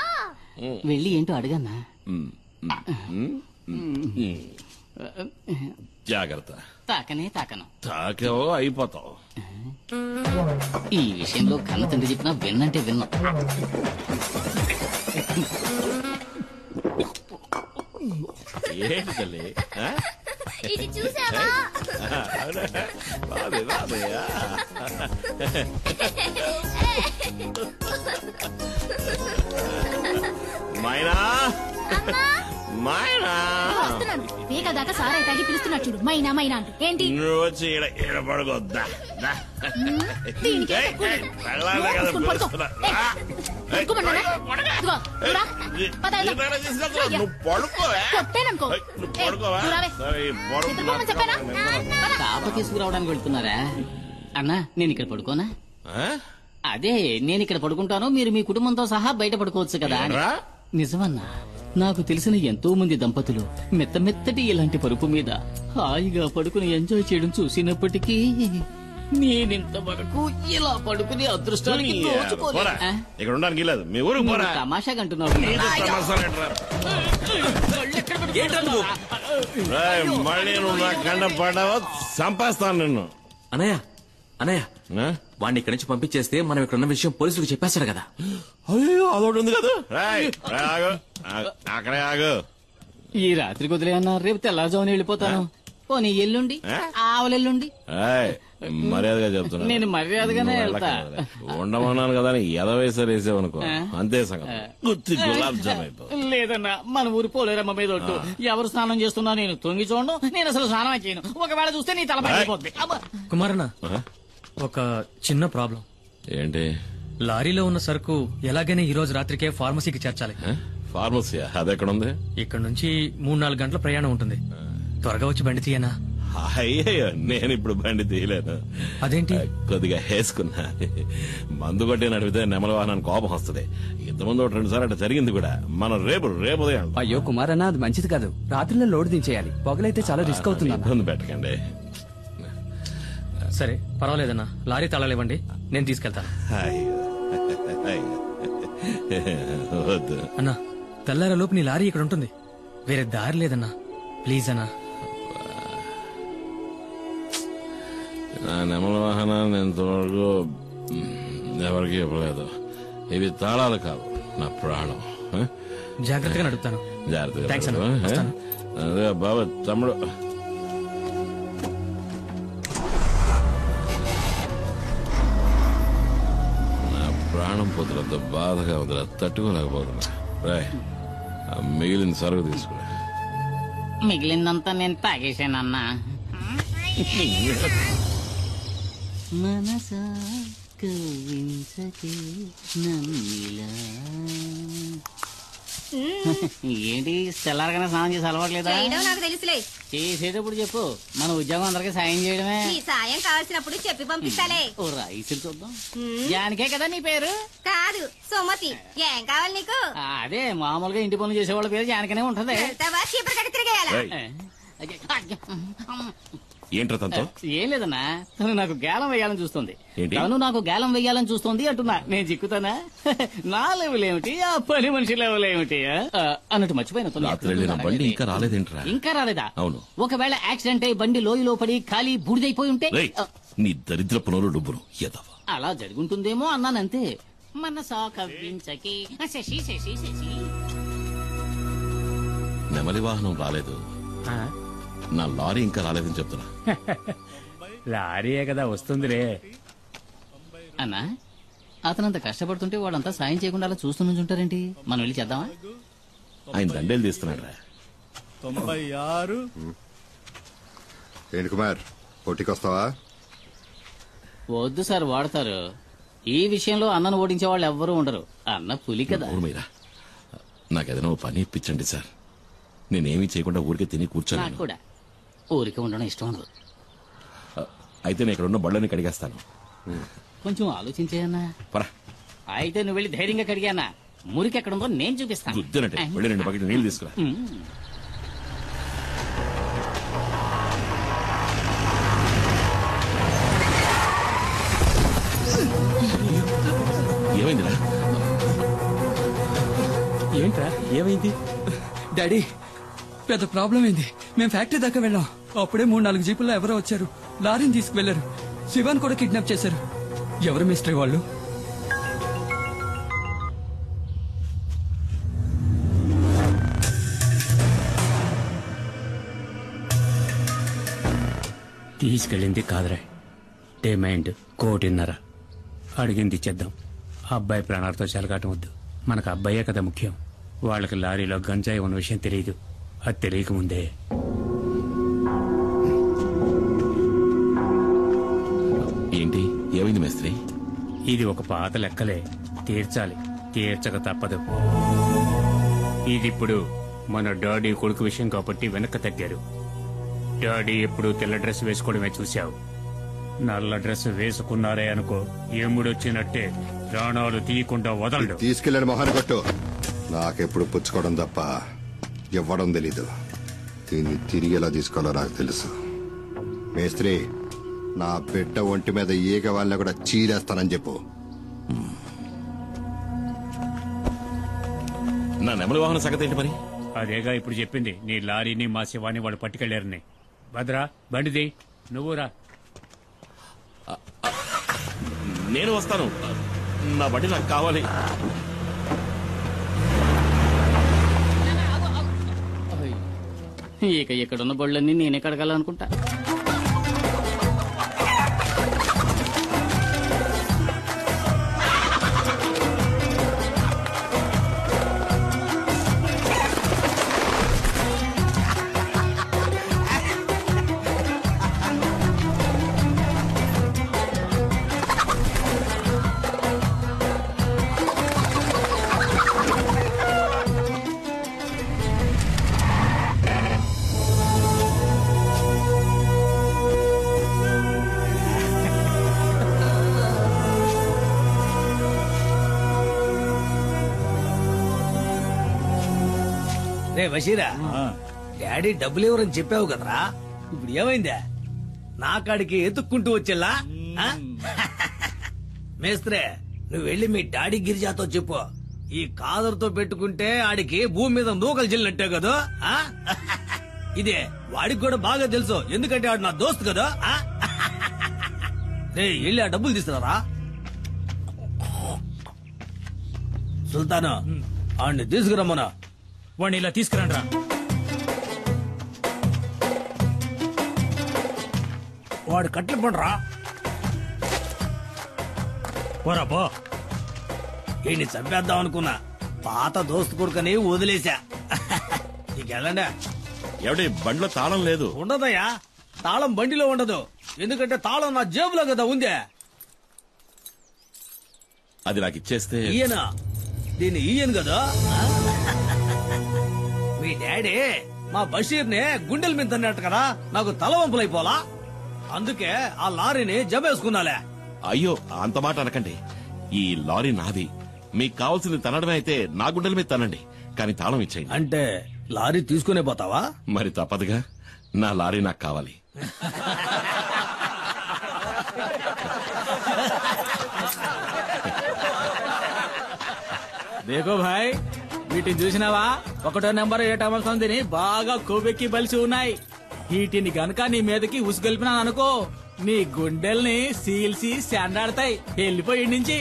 వెళ్ళి ఏంటో అడగన్నా. జాగ్రత్త. తాకనే తాకను. తాకేవో అయిపోతావు. ఈ విషయంలో కన్న తండ్రి చెప్పినా విన్నంటే విన్నా. ఏంటి తల్లి? ఇది చూసావా? బాబే బాబే. మైనా వస్తున్నాను వేక దాకా సారాయి తాగి పిలుస్తున్నాడు చూడు మైనా మైనా అంటూ ఏంటి నువ్వు వచ్చి ఈడ పడుకోద్దా దీనికి ఏం తక్కువ లేదు. మూసుకొని పడుకో. పడుకోమన్నానా? ఇదిగో, రా. పద, వెళ్దాం. అయ్యా. కొట్టాననుకో. నువ్వు రావే. నిద్రపోమని చెప్పానా? పద. తాప తీసుకురావడానికి వెళ్తున్నారా అన్నా నేను ఇక్కడ పడుకోనా అదే నేను ఇక్కడ పడుకుంటాను మీరు మీ కుటుంబంతో సహా బయట పడుకోవచ్చు కదా అని. నిజమన్నా నాకు తెలిసిన ఎంతో మంది దంపతులు మెత్తటి ఇలాంటి పరుపు మీద హాయిగా పడుకుని ఎంజాయ్ చేయడం చూసినప్పటికీ నేనింతవరకు ఇలా పడుకునే అదృష్టానికి దోచుకోలేదు. ఇక్కడ ఉండడానికి లేదు మీ ఊరికి పోరా తమాషాగా అంటున్నావు మళ్ళీ నువ్వు నా కండ పడ్డావో చంపేస్తాను నిన్ను. అనయ్య అనయ్య వాడిని ఇక్కడి నుంచి పంపించేస్తే మనం ఇక్కడ ఉన్న విషయం పోలీసులకు చెప్పేస్తాడు కదా. అయ్యో అదొకటి ఉంది కదా. అక్కడే ఆగు. ఈ రాత్రికి వదిలే అన్నా రేపు తెల్లారుజామున వెళ్ళిపోతాను. పోనీ ఎల్లుండి ఆవలెల్లుండి మర్యాదగా చెప్తున్నా నేను మర్యాదగానే వెళ్తా. ఉండమన్నాను కదా ఎదవేసారు వేసావనుకో అంతే సంగతి. గుత్తి గులాబ్ జామ్ అయిపో. లేదన్నా మన ఊరి పోలేరమ్మ మీద ఒట్టు ఎవరు స్నానం చేస్తున్నా నేను తొంగి చూడను నేను అసలు స్నానం చేయను. ఒకవేళ చూస్తే నీ తల పడిపోద్ది. కుమారన్న ఒక చిన్న ప్రాబ్లం. ఏంటి? లారీలో ఉన్న సరుకు ఎలాగైనా ఈ రోజు రాత్రికే ఫార్మసీకి చేర్చాలి. ఫార్మసీ అది ఎక్కడ ఉంది? ఇక్కడ నుంచి 3-4 గంటల ప్రయాణం ఉంటుంది. త్వరగా వచ్చి బండి తీయనా? అయ్యో నేను ఇప్పుడు బండి తీయలేను. అదేంటి? కొద్దిగా వేసుకున్నా. మందు కొట్టి నడిపితే నెమల వాహనానికి కోపం వస్తుంది. ఇంతకుముందు 2 సార్లు అట్లా జరిగింది కూడా. మనం రేపు ఉదయం. అయ్యో కుమారన్న అది మంచిది కాదు. రాత్రిలో లోడ్ దించేయాలి. పొగలైతే చాలా రిస్క్ అవుతుంది. ఇబ్బంది పెట్టకండి. సరే పర్వాలేదన్నా లారీ తాళాలివ్వండి నేను తీసుకెళ్తాను. వద్దు అన్నా తెల్లారలోపు నీ లారీ ఇక్కడ ఉంటుంది. వేరే దారి లేదన్నా ప్లీజ్ అన్నా. నా నెమల వాహనాన్ని ఇంతవరకు ఎవరికి ఇవ్వలేదు. ఇవి తాళాలు కావు నా ప్రాణం. జాగ్రత్తగా నడుపుతాను. జాగ్రత్తగా. అదే బాబా తమ్ముడు ప్రాణం పోతులంత బాధగా ఉందిరా తట్టుకోలేకపోతున్నా. రాయ్ మిగిలిన సరుకు తీసుకురా. మిగిలిందంతా నేను తాగేశానన్నా. మనసా కవించకే నన్నిలా. ఏంటి తెల్లారగానే స్నానం చేసి అలవాట్లేదా? నాకు తెలుసులే. చేసేటప్పుడు చెప్పు మన ఉద్యోగం అందరికి సాయం చేయడమే. నీ సాయం కావాల్సినప్పుడు చెప్పి పంపిస్తాలే. ఓ రైసులు చూద్దాం. జానికే కదా నీ పేరు? కాదు సుమతి. ఏం కావాలి నీకు? అదే మామూలుగా ఇంటి పనులు చేసేవాళ్ళ పేరు జానికనే ఉంటది. చీపురు కట్టి తిరిగేయాలా? ఏంట్రా తనతో? ఏం లేదన్నా తను నాకు గేలం వేయాలని చూస్తుంది. ఏంటి? తను నాకు గేలం వేయాలని చూస్తుంది అంటున్నా. నేను చిక్కుతానా? నా లెవెల్ ఏమిటి ఆ పని మనిషి లెవెల్ ఏమిటి అన్నట్టు మర్చిపోయిన బండి ఇంకా రాలేదేంట్రా? ఇంకా రాలేదా? అవును. ఒకవేళ యాక్సిడెంట్ అయి బండి లోయలో పడి ఖాళీ బూడిదైపోయి ఉంటే నీ దరిద్ర పునరు డబ్బును ఎదవా. అలా జరుగుంటుందేమో అన్నానంతే. మనసా కవ్వించకి శశి శశి శశి. నెమలి వాహనం రాలేదు. నా లారీ ఇంకా రాలేదని చెప్తున్నా. లారీయే కదా వస్తుందిరే. అన్నా అతనంత కష్టపడుతుంటే వాళ్ళంతా సాయం చేయకుండా అలా చూస్తూ నుంచుంటారేంటి? మనం వెళ్ళి చేద్దామా? ఆయన దండేలు తీస్తున్నాడు రా. 96. ఏంటి కుమార్ పోటీకొస్తావా? వద్దు సార్ వాడతారు. ఈ విషయంలో అన్నను ఓడించే వాళ్ళు ఎవ్వరూ ఉండరు. అన్న పులి కదా. నాకేదైనా పని ఇప్పించండి సార్. నేనేమీ చేయకుండా ఊరికే తిని కూర్చోను. నాకు కూడా ఊరికే ఉండడం ఇష్టం ఉండదు. అయితే నేను ఇక్కడ ఉన్న బళ్ళని కడిగేస్తాను. కొంచెం ఆలోచించేయన్నా. అయితే నువ్వు వెళ్ళి ధైర్యంగా కడిగానా? మురికి ఎక్కడ ఉందో నేను చూపిస్తాను. గుద్దినట్టే వెళ్ళి 2 బకెట్లు నీళ్లు తీసుకురా. ఏమైందిరా? ఏంట్రా ఏమైంది? డాడీ పెద్ద ప్రాబ్లం అయింది. మేము ఫ్యాక్టరీ దాకా వెళ్ళాం. అప్పుడే 3-4 జీపుల్లో ఎవరో వచ్చారు. లారీని తీసుకువెళ్లారు. శివాన్ కూడా కిడ్నాప్ చేశారు. ఎవరు మిస్టరీ వాళ్ళు? తీసుకెళ్ళింది కాదురా డిమాండ్ 1.5 కోటి. అడిగింది ఇచ్చేద్దాం. అబ్బాయి ప్రాణాలతో చెలగాటం వద్దు. మనకు అబ్బాయే కదా ముఖ్యం. వాళ్ళకి లారీలో గంజాయి ఉన్న విషయం తెలియదు. అది తెలియకముందే ఏంటి ఏమైంది మేస్త్రి? ఇది ఒక పాత లెక్కలే, తీర్చాలి, తీర్చక తప్పదు. ఇదిప్పుడు మన డాడీ కొడుకు విషయం కాబట్టి వెనక్కి తగ్గారు. డాడీ ఎప్పుడు తెల్ల డ్రెస్ వేసుకోవడమే చూశావు. నల్ల డ్రెస్ వేసుకున్నారే అనుకో, ఎముడొచ్చినట్టే ప్రాణాలు తీయకుండా వదలడు. తీసుకెళ్ళాడు మొహాన్ని కొట్టు. నాకెప్పుడు పుచ్చుకోవడం తప్ప ఇవ్వడం తెలీదు. దీన్ని తిరిగి ఎలా తీసుకోవాలో నాకు తెలుసు. మేస్త్రి, నా బిడ్డ ఒంటి మీద ఈగ వాళ్ళని కూడా చీరేస్తానని చెప్పు. నా నెమలి వాహన సంగతి ఏంటి మరి? అదేగా ఇప్పుడు చెప్పింది. నీ లారీని మా శివాని వాళ్ళు పట్టుకెళ్లారని. భద్రా, బండిది, నువ్వు రా. నేను వస్తాను. నా బండి నాకు కావాలి. ఇక ఇక్కడున్న బళ్ళన్నీ నేనే కడగాలనుకుంటా. రే బషీరా, డాడీ డబ్బులు ఎవరని చెప్పావు కదరా, ఇప్పుడు ఏమైందా? నా కాడికి ఎత్తుక్కుంటూ వచ్చేలా? మేస్త్రే, నువ్వు వెళ్ళి మీ డాడీ గిరిజాతో చెప్పు, ఈ కాదరుతో పెట్టుకుంటే ఆడికి భూమి మీద నూకలు చెల్లినట్టే కదా. ఇదే వాడికి కూడా బాగా తెలుసు, ఎందుకంటే ఆడు నా దోస్తు కదా. రే వెళ్ళి ఆ డబ్బులు తీసుకురారా. సుల్తాను, ఆడిని తీసుకురమ్మనా. వాడిని ఇలా తీసుకురండ్రా. వాడు కట్లు పండ్రా. పోరా పో. ఈయన్ని చంపేద్దాం అనుకున్నా, పాత దోస్తు కొడుకని వదిలేశా. నీకెళ్ళండి. ఎవడి బండిలో తాళం లేదు? ఉండదయ్యా, తాళం బండిలో ఉండదు, ఎందుకంటే తాళం నా జేబులో కదా ఉందే. అది నాకు ఇచ్చేస్తే. ఈయన దీన్ని ఈయన కదా. మీ డాడీ మా బషీర్ ని గుండెల మీద తన్నట్టు కదా, నాకు తలవంపులైపోలా, అందుకే ఆ లారీని జమేసుకున్నాలే. అయ్యో, అంత మాట అనకండి. ఈ లారీ నాది. మీకు కావాల్సింది తనడమే అయితే నా గుండెల మీద తనండి, కానీ తాళం ఇచ్చేయండి. అంటే లారీ తీసుకునే పోతావా? మరి తప్పదుగా, నా లారీ నాకు కావాలి. దేకో భాయ్, వీటిని చూసినావా? 1వ నెంబర్ 7వ సంధిని బాగా కొవ్వెక్కి బలిసి ఉన్నాయి. వీటిని గనక నీ మీదకి ఉసుగొల్పినాను అనుకో, నీ గుండెల్ని సీల్సి శాండాడతాయి. వెళ్ళిపోయి నుంచి.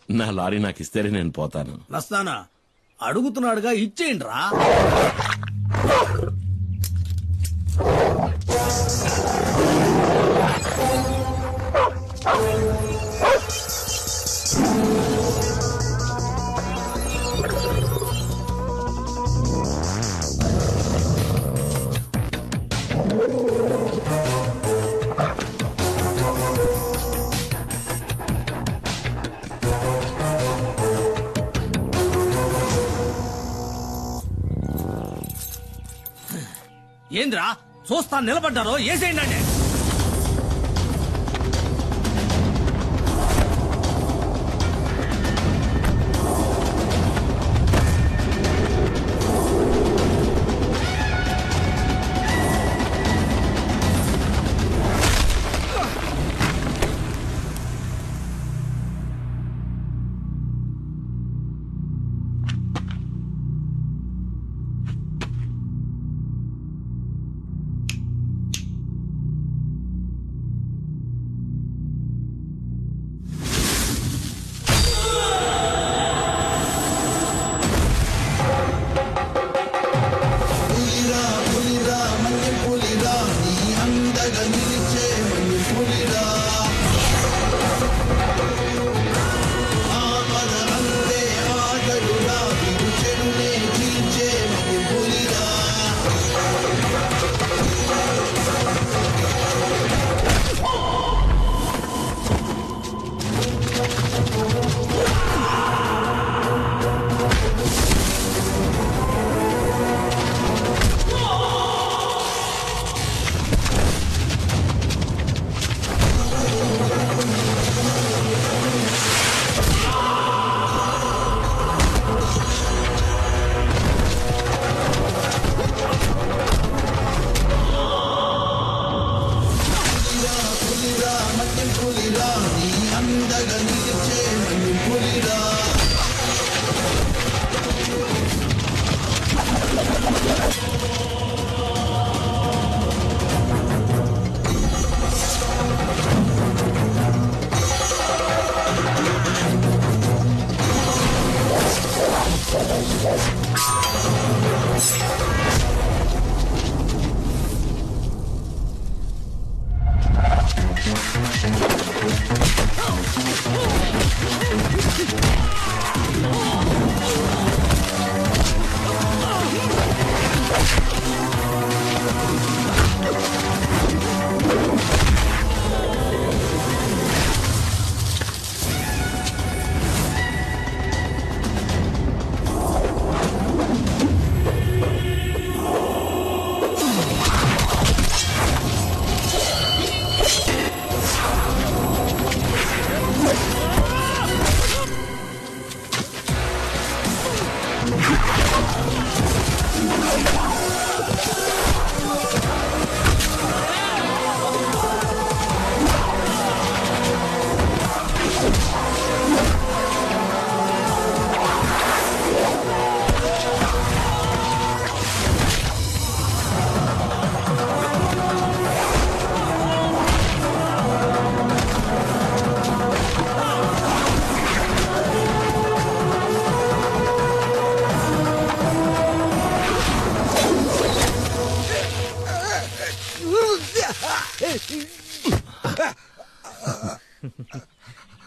నా లారీ నాకు ఇస్తేనే నేను పోతాను. నస్తానా అడుగుతున్నాడుగా, ఇచ్చేయండి రా. ఏంద్రా చూస్తా నిలబడ్డారో, ఏసేయండి.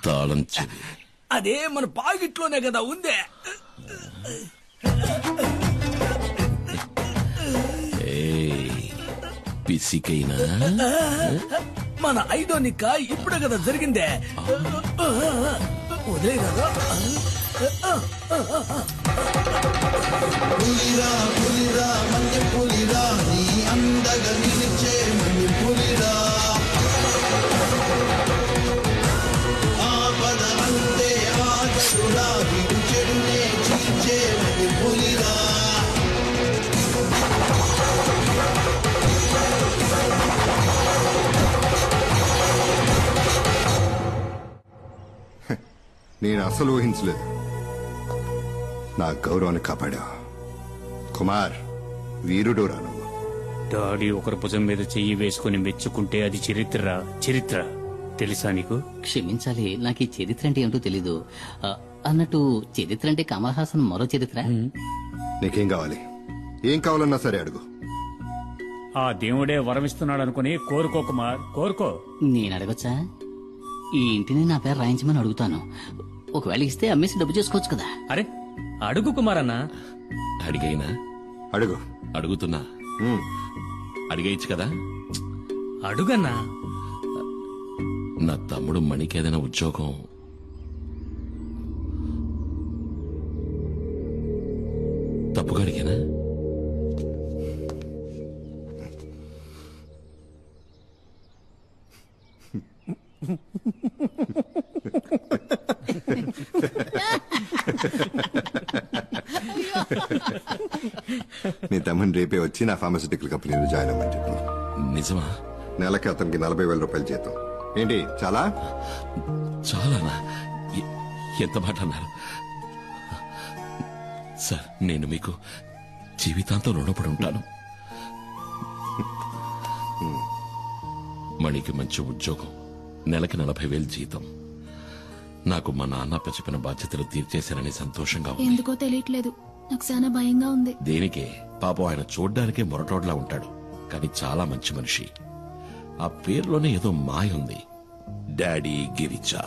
తాళం చెవి అదే మన పాకెట్లోనే కదా ఉందే. పిసికైనా మన ఐదో నిక్క ఇప్పుడే కదా జరిగిందే. వదిలే కదా. పులిరా పులిరా మన్య పులిరా నీ అందగా నిలిచే మన్య పులిరా ఆపద అంతే ఆగదురా వీడు చెడునే చీల్చే మన్య పులిరా. నేను అసలు ఊహించలేదు. నా గౌరవాన్ని కాపాడా. కుమార్ వీరుడు రాను. డాడీ ఒకరి భుజం మీద చెయ్యి వేసుకుని మెచ్చుకుంటే అది చరిత్ర. చరిత్ర తెలుసా నీకు? క్షమించాలి, నాకు ఈ చరిత్ర అంటే ఏమిటో తెలీదు. అన్నట్టు చరిత్ర అంటే కమల్ హాసన్ మరో చరిత్ర. నీకేం కావాలి? ఏం కావాలన్నా సరే అడుగు. ఆ దేవుడే వరమిస్తున్నాడు అనుకుని కోరుకో కుమార్, కోరుకో. నేను అడగొచ్చా? ఈ ఇంటిని నా పేరు రాయించమని అడుగుతాను. ఒకవేళ ఇస్తే అమ్మేసి డబ్బు చేసుకోవచ్చు కదా. అరే అడుగు కుమార్ అన్న. అడిగైనా అడుగు. అడుగుతున్నా, అడిగేయచ్చు కదా. అడుగన్నా. నా తమ్ముడు మణికి ఏదైనా ఉద్యోగం తప్పుగా అడిగానా? నీ తమ్ముని రేపే వచ్చి నా ఫార్మస్యూటికల్ కంపెనీలో జాయిన్ అవ్వమని చెప్పు. నిజమా? నెలకి అతనికి 40,000 రూపాయలు జీతం. ఏంటి చాలా? చాలానా? ఎంత మాట అన్నారు సార్. నేను మీకు జీవితాంతం రుణపడి ఉంటాను. మణికి మంచి ఉద్యోగం, నెలకి 40,000 జీతం. నాకు మా నాన్న చెప్పిన బాధ్యతలు తీర్చేశానని సంతోషంగా ఉంది. ఎందుకో తెలియట్లేదు, నాకు చాలా భయంగా ఉంది. దేనికే? పాపం ఆయన చూడ్డానికే మొరటోడ్లా ఉంటాడు, కానీ చాలా మంచి మనిషి. ఆ పేరులోనే ఏదో మాయ ఉంది. డాడీ గిరిజా.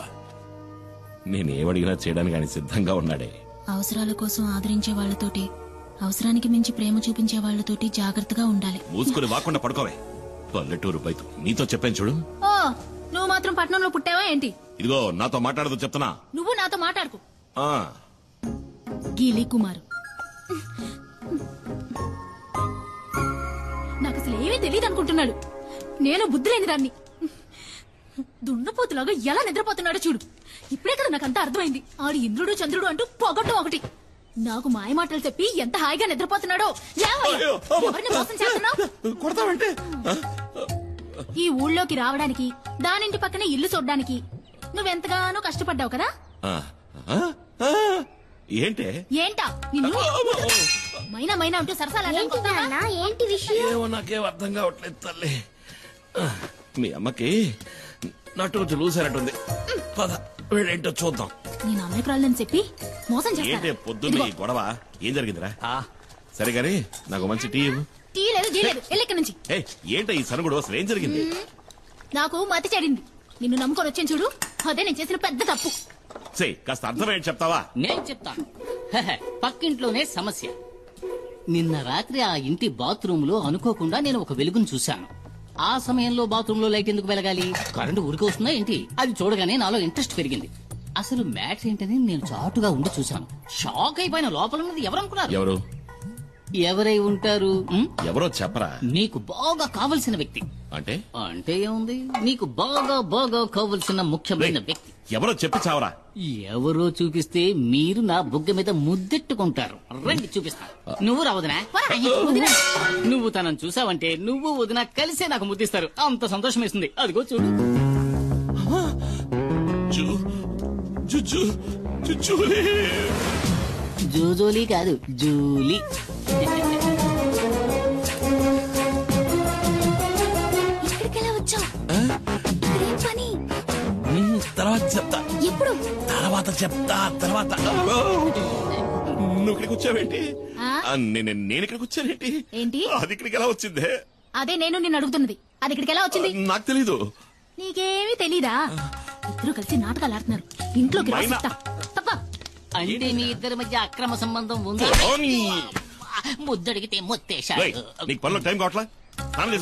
నేనేమడిగినా చేయడానికి ఆయన సిద్ధంగా ఉన్నాడే. అవసరాల కోసం ఆదరించే వాళ్లతోటి, అవసరానికి మించి ప్రేమ చూపించే వాళ్లతోటి జాగ్రత్తగా ఉండాలి. మూసుకుని వాకుండా పడుకోవే. పల్లెటూరు బయట నీతో చెప్పాను చూడు. ఓ, నువ్వు మాత్రం పట్టణంలో పుట్టావా ఏంటి? ఇదిగో నాతో మాట్లాడదు చెప్తున్నా. నువ్వు నాతో మాట్లాడుకు. ఆ గీలి కుమారు, నాకు అసలు ఏమీ తెలియదు అనుకుంటున్నాడు. నేను బుద్ధి లేని దాన్ని. దున్నపోతులాగా ఎలా నిద్రపోతున్నాడో చూడు. ఇప్పుడే కదా నాకంతా అర్థమైంది. ఆడు ఇంద్రుడు చంద్రుడు అంటూ పొగట్టం ఒకటి. నాకు మాయ మాటలు చెప్పి ఎంత హాయిగా నిద్రపోతున్నాడో. ఎవరిని మోసం చేస్తున్నావు? ఈ ఊళ్ళోకి రావడానికి, దానింటి పక్కనే ఇల్లు చూడ్డానికి నువ్వెంతగానో కష్టపడ్డావు కదా. ఏంటే? ఏంటా నిన్ను మైనా మైనా అంటూ సరసాలా? ఏంటి విషయం? ఏమో నాకేం అర్థం కావట్లేదు తల్లి. మీ అమ్మకి నటు చూసారట్టుంది. పద వెళ్ళేంటో చూద్దాం. నేను అమ్మకరాలని చెప్పి మోసం ఏంటే చేస్తాను. పొద్దున్న ఈ గొడవ? ఏం జరిగిందిరా? సరే గానీ నాకు మంచి టీ ఇవ్వు. టీ లేదు జీ లేదు ఎల్లెక్కడి నుంచి. ఏంటో ఈ సనుగుడు అసలు ఏం జరిగింది? నాకు మతి చెడింది. నిన్ను నమ్ముకొని వచ్చాను చూడు, అదే నేను చేసిన పెద్ద తప్పు. కాస్త అర్థమేంటి చెప్తావా? నేను చెప్తాను. పక్కింట్లోనే సమస్య. నిన్న రాత్రి ఆ ఇంటి బాత్రూమ్ లో అనుకోకుండా నేను ఒక వెలుగును చూశాను. ఆ సమయంలో బాత్రూమ్ లో లైట్ ఎందుకు వెలగాలి? కరెంటు ఊరికి వస్తుందా ఏంటి? అది చూడగానే నాలో ఇంట్రెస్ట్ పెరిగింది. అసలు మ్యాటర్ ఏంటని నేను చాటుగా ఉండి చూశాను. షాక్ అయిపోయిన. లోపల ఉన్నది ఎవరనుకున్నారు? ఎవరు? ఎవరై ఉంటారు? ఎవరో చెప్పరా? నీకు బాగా కావలసిన వ్యక్తి. అంటే అంటే ఏముంది, నీకు బాగా బాగా కావలసిన ముఖ్యమైన వ్యక్తి. ఎవరో చెప్పి చావరా? ఎవరో చూపిస్తే మీరు నా బుగ్గ మీద ముద్దెట్టుకుంటారు. రండి చూపిస్తా. నువ్వు రావదనా? నువ్వు తనను చూసావంటే నువ్వు వదిన కలిసే నాకు ముద్దిస్తారు. అంత సంతోషం వేస్తుంది. అదిగో చూడు. జూజోలీ కాదు, జూలీ. ఇక్కడికెలా వచ్చావు? ఇక్కడేం పని? తర్వాత చెప్తా. ఎప్పుడు? తర్వాత చెప్తా. తర్వాత నువ్వు ఇక్కడికి వచ్చావేంటి? నేను ఇక్కడికి వచ్చానేంటి? ఏంటి? అది ఇక్కడికి ఎలా వచ్చిందే? అదే నేను నిన్ను అడుగుతున్నది. అది ఇక్కడికి ఎలా వచ్చింది? నాకు తెలీదు. నీకేమీ తెలీదా? ఇద్దరు కలిసి నాటకాలు ఆడుతున్నారు. ఇంట్లోకి అంటే మీ ఇద్దరి మధ్య అక్రమ సంబంధం ఉంది. ముద్దడిగితే ముత్తేశాడు. నీకు పనిలో టైం కావట్లా?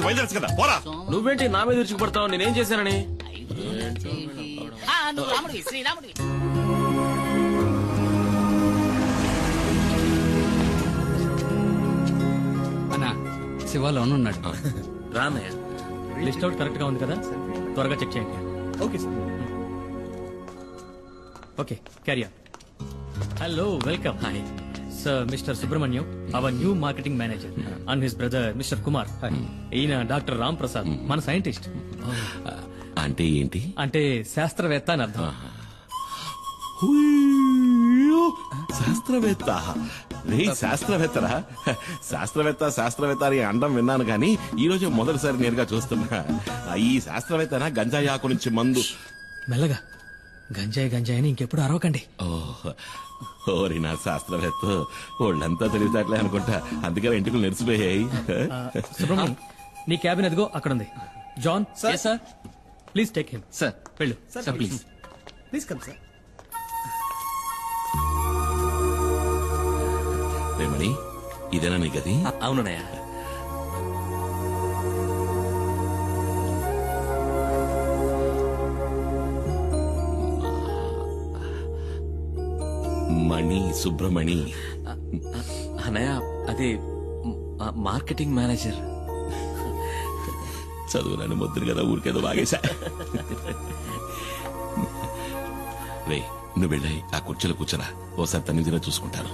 బయలుదేరచ్చు కదా, పోరా. నువ్వేంటి నా మీద విరుచుకుపడతావు? నేనేం చేశానని? నువ్వు రాముడివి, శ్రీరాముడివి. అన్నా శివాలోనే ఉన్నాడు. రానయ్య. లిస్ట్ అవుట్ కరెక్ట్ గా ఉంది కదా? త్వరగా చెక్ చేయండి. Okay sir. Okay, carry on. Hello, welcome. Hi sir, mister Subrahmanyam, our new marketing manager, and his brother mister Kumar. ఈయన డాక్టర్ రామ్ ప్రసాద్, మన సైంటిస్ట్. అంటే ఏంటి? అంటే శాస్త్రవేత్త అని అర్థం. శాస్త్రవేత్త? శాస్త్రవేత్తరా? శాస్త్రవేత్త అని అండం విన్నాను కానీ ఈ రోజు మొదటిసారి నేరుగా చూస్తున్నా. ఈ శాస్త్రవేత్తనా గంజాయి ఆకు నుంచి మందు? మెల్లగా. గంజాయి అని ఇంకెప్పుడు అరవకండి. ఓరి నా శాస్త్రవేత్త, వాళ్ళంతా తెలివితేటలే అనుకుంటా, అందుకని ఇంటికి నెరిసిపోయాయి. సుబ్రహ్మణ్యం, నీ క్యాబిన్ అదిగో అక్కడ ఉంది. John sir, please take him. Sir వెళ్ళు sir, please please come sir. Remani, ఇదేనా నీ గది? అవునయ్యా. మణి, సుబ్రమణి. అన్నయ్య, అది మార్కెటింగ్ మేనేజర్. చదువులని ముద్దురు కదా, ఊరికేదో బాగేశా. రే, నువ్వు వెళ్ళాయి ఆ కుర్చీలో కూర్చోరా, ఓసారి తన్ని తిన చూసుకుంటాను.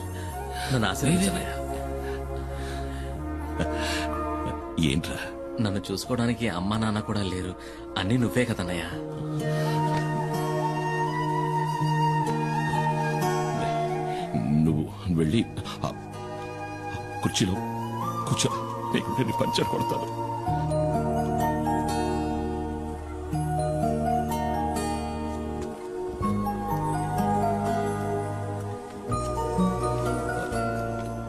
నన్ను ఆశీర్వదించన్నయ్య. ఏంట్రా? నన్ను చూసుకోవడానికి అమ్మా నాన్న కూడా లేరు. అన్నీ నువ్వే కదన్నయ్యా. నువ్వు వెళ్ళి కుర్చీలో కూర్చో, నేను పంచర్ కొడతాను.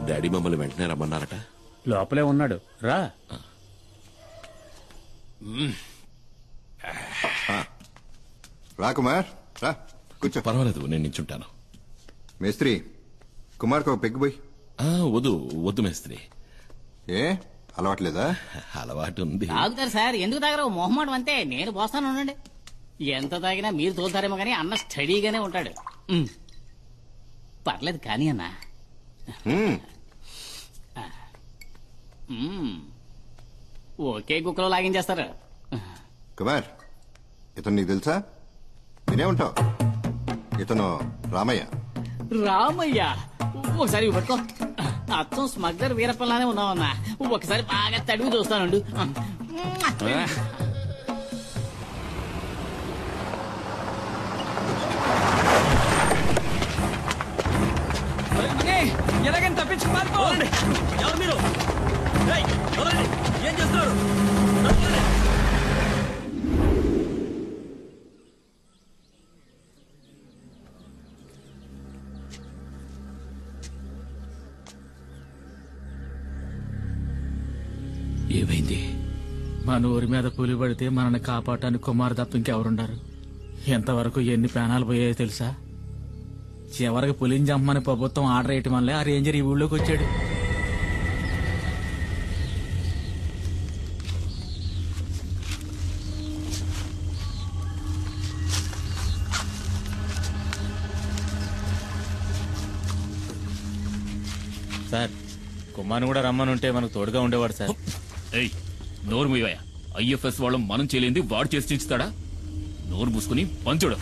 డాడీ మమ్మల్ని వెంటనే రమ్మన్నారట. లోపలే ఉన్నాడు, రా. రా కుమార్, రా కూర్చో. పర్వాలేదు, నేను నించుంటాను. మేస్త్రి, కుమార్కి ఒక పెగ్గు పోయి. వద్దు మేస్త్రి. ఏ అలవాట్లేదా? అలవాటు ఉంది. తాగుతారు సార్, ఎందుకు తాగరు? మొహమాటం అంతే. నేను పోస్తాను, ఉండండి. ఎంత తాగినా మీరు తోలుతారేమో కానీ అన్న స్టడీగానే ఉంటాడు. పర్లేదు కానీ అన్న. ఒకే గుక్కలో లాగించేస్తారు. కుమార్, ఇతను నీకు తెలుసా? వినే ఉంటావు. ఇతను రామయ్య. రామయ్య? ఒకసారి పట్టుకో. అచ్చం స్మగ్లర్ వీరప్పలానే ఉన్నావన్నా. ఒకసారి బాగా తడివి చూస్తానండు. ఎలాగైనా తప్పించుకు పారిపోవాలండి. ఎవరు మీరు? ఏం చేస్తున్నారు? ఏమైంది? మన ఊరి మీద పులి పడితే మనల్ని కాపాడటానికి కుమార్ తప్ప ఇంకెవరుండారు? ఎంతవరకు ఎన్ని ప్రాణాలు పోయాయో తెలుసా? చివరికి పులిని చంపమని ప్రభుత్వం ఆర్డర్ వేయటం వల్లే ఆ రేంజర్ ఈ ఊళ్ళోకి వచ్చాడు. సార్, కుమార్ని కూడా రమ్మనుంటే మనకు తోడుగా ఉండేవాడు సార్. ఏయ్, నోరు మూయవయ్యా. ఐఎఫ్ఎస్ వాళ్ళు మనం చేయలేంది వాడు చేసి చించుతాడా? నోరు మూసుకుని పంచుడు.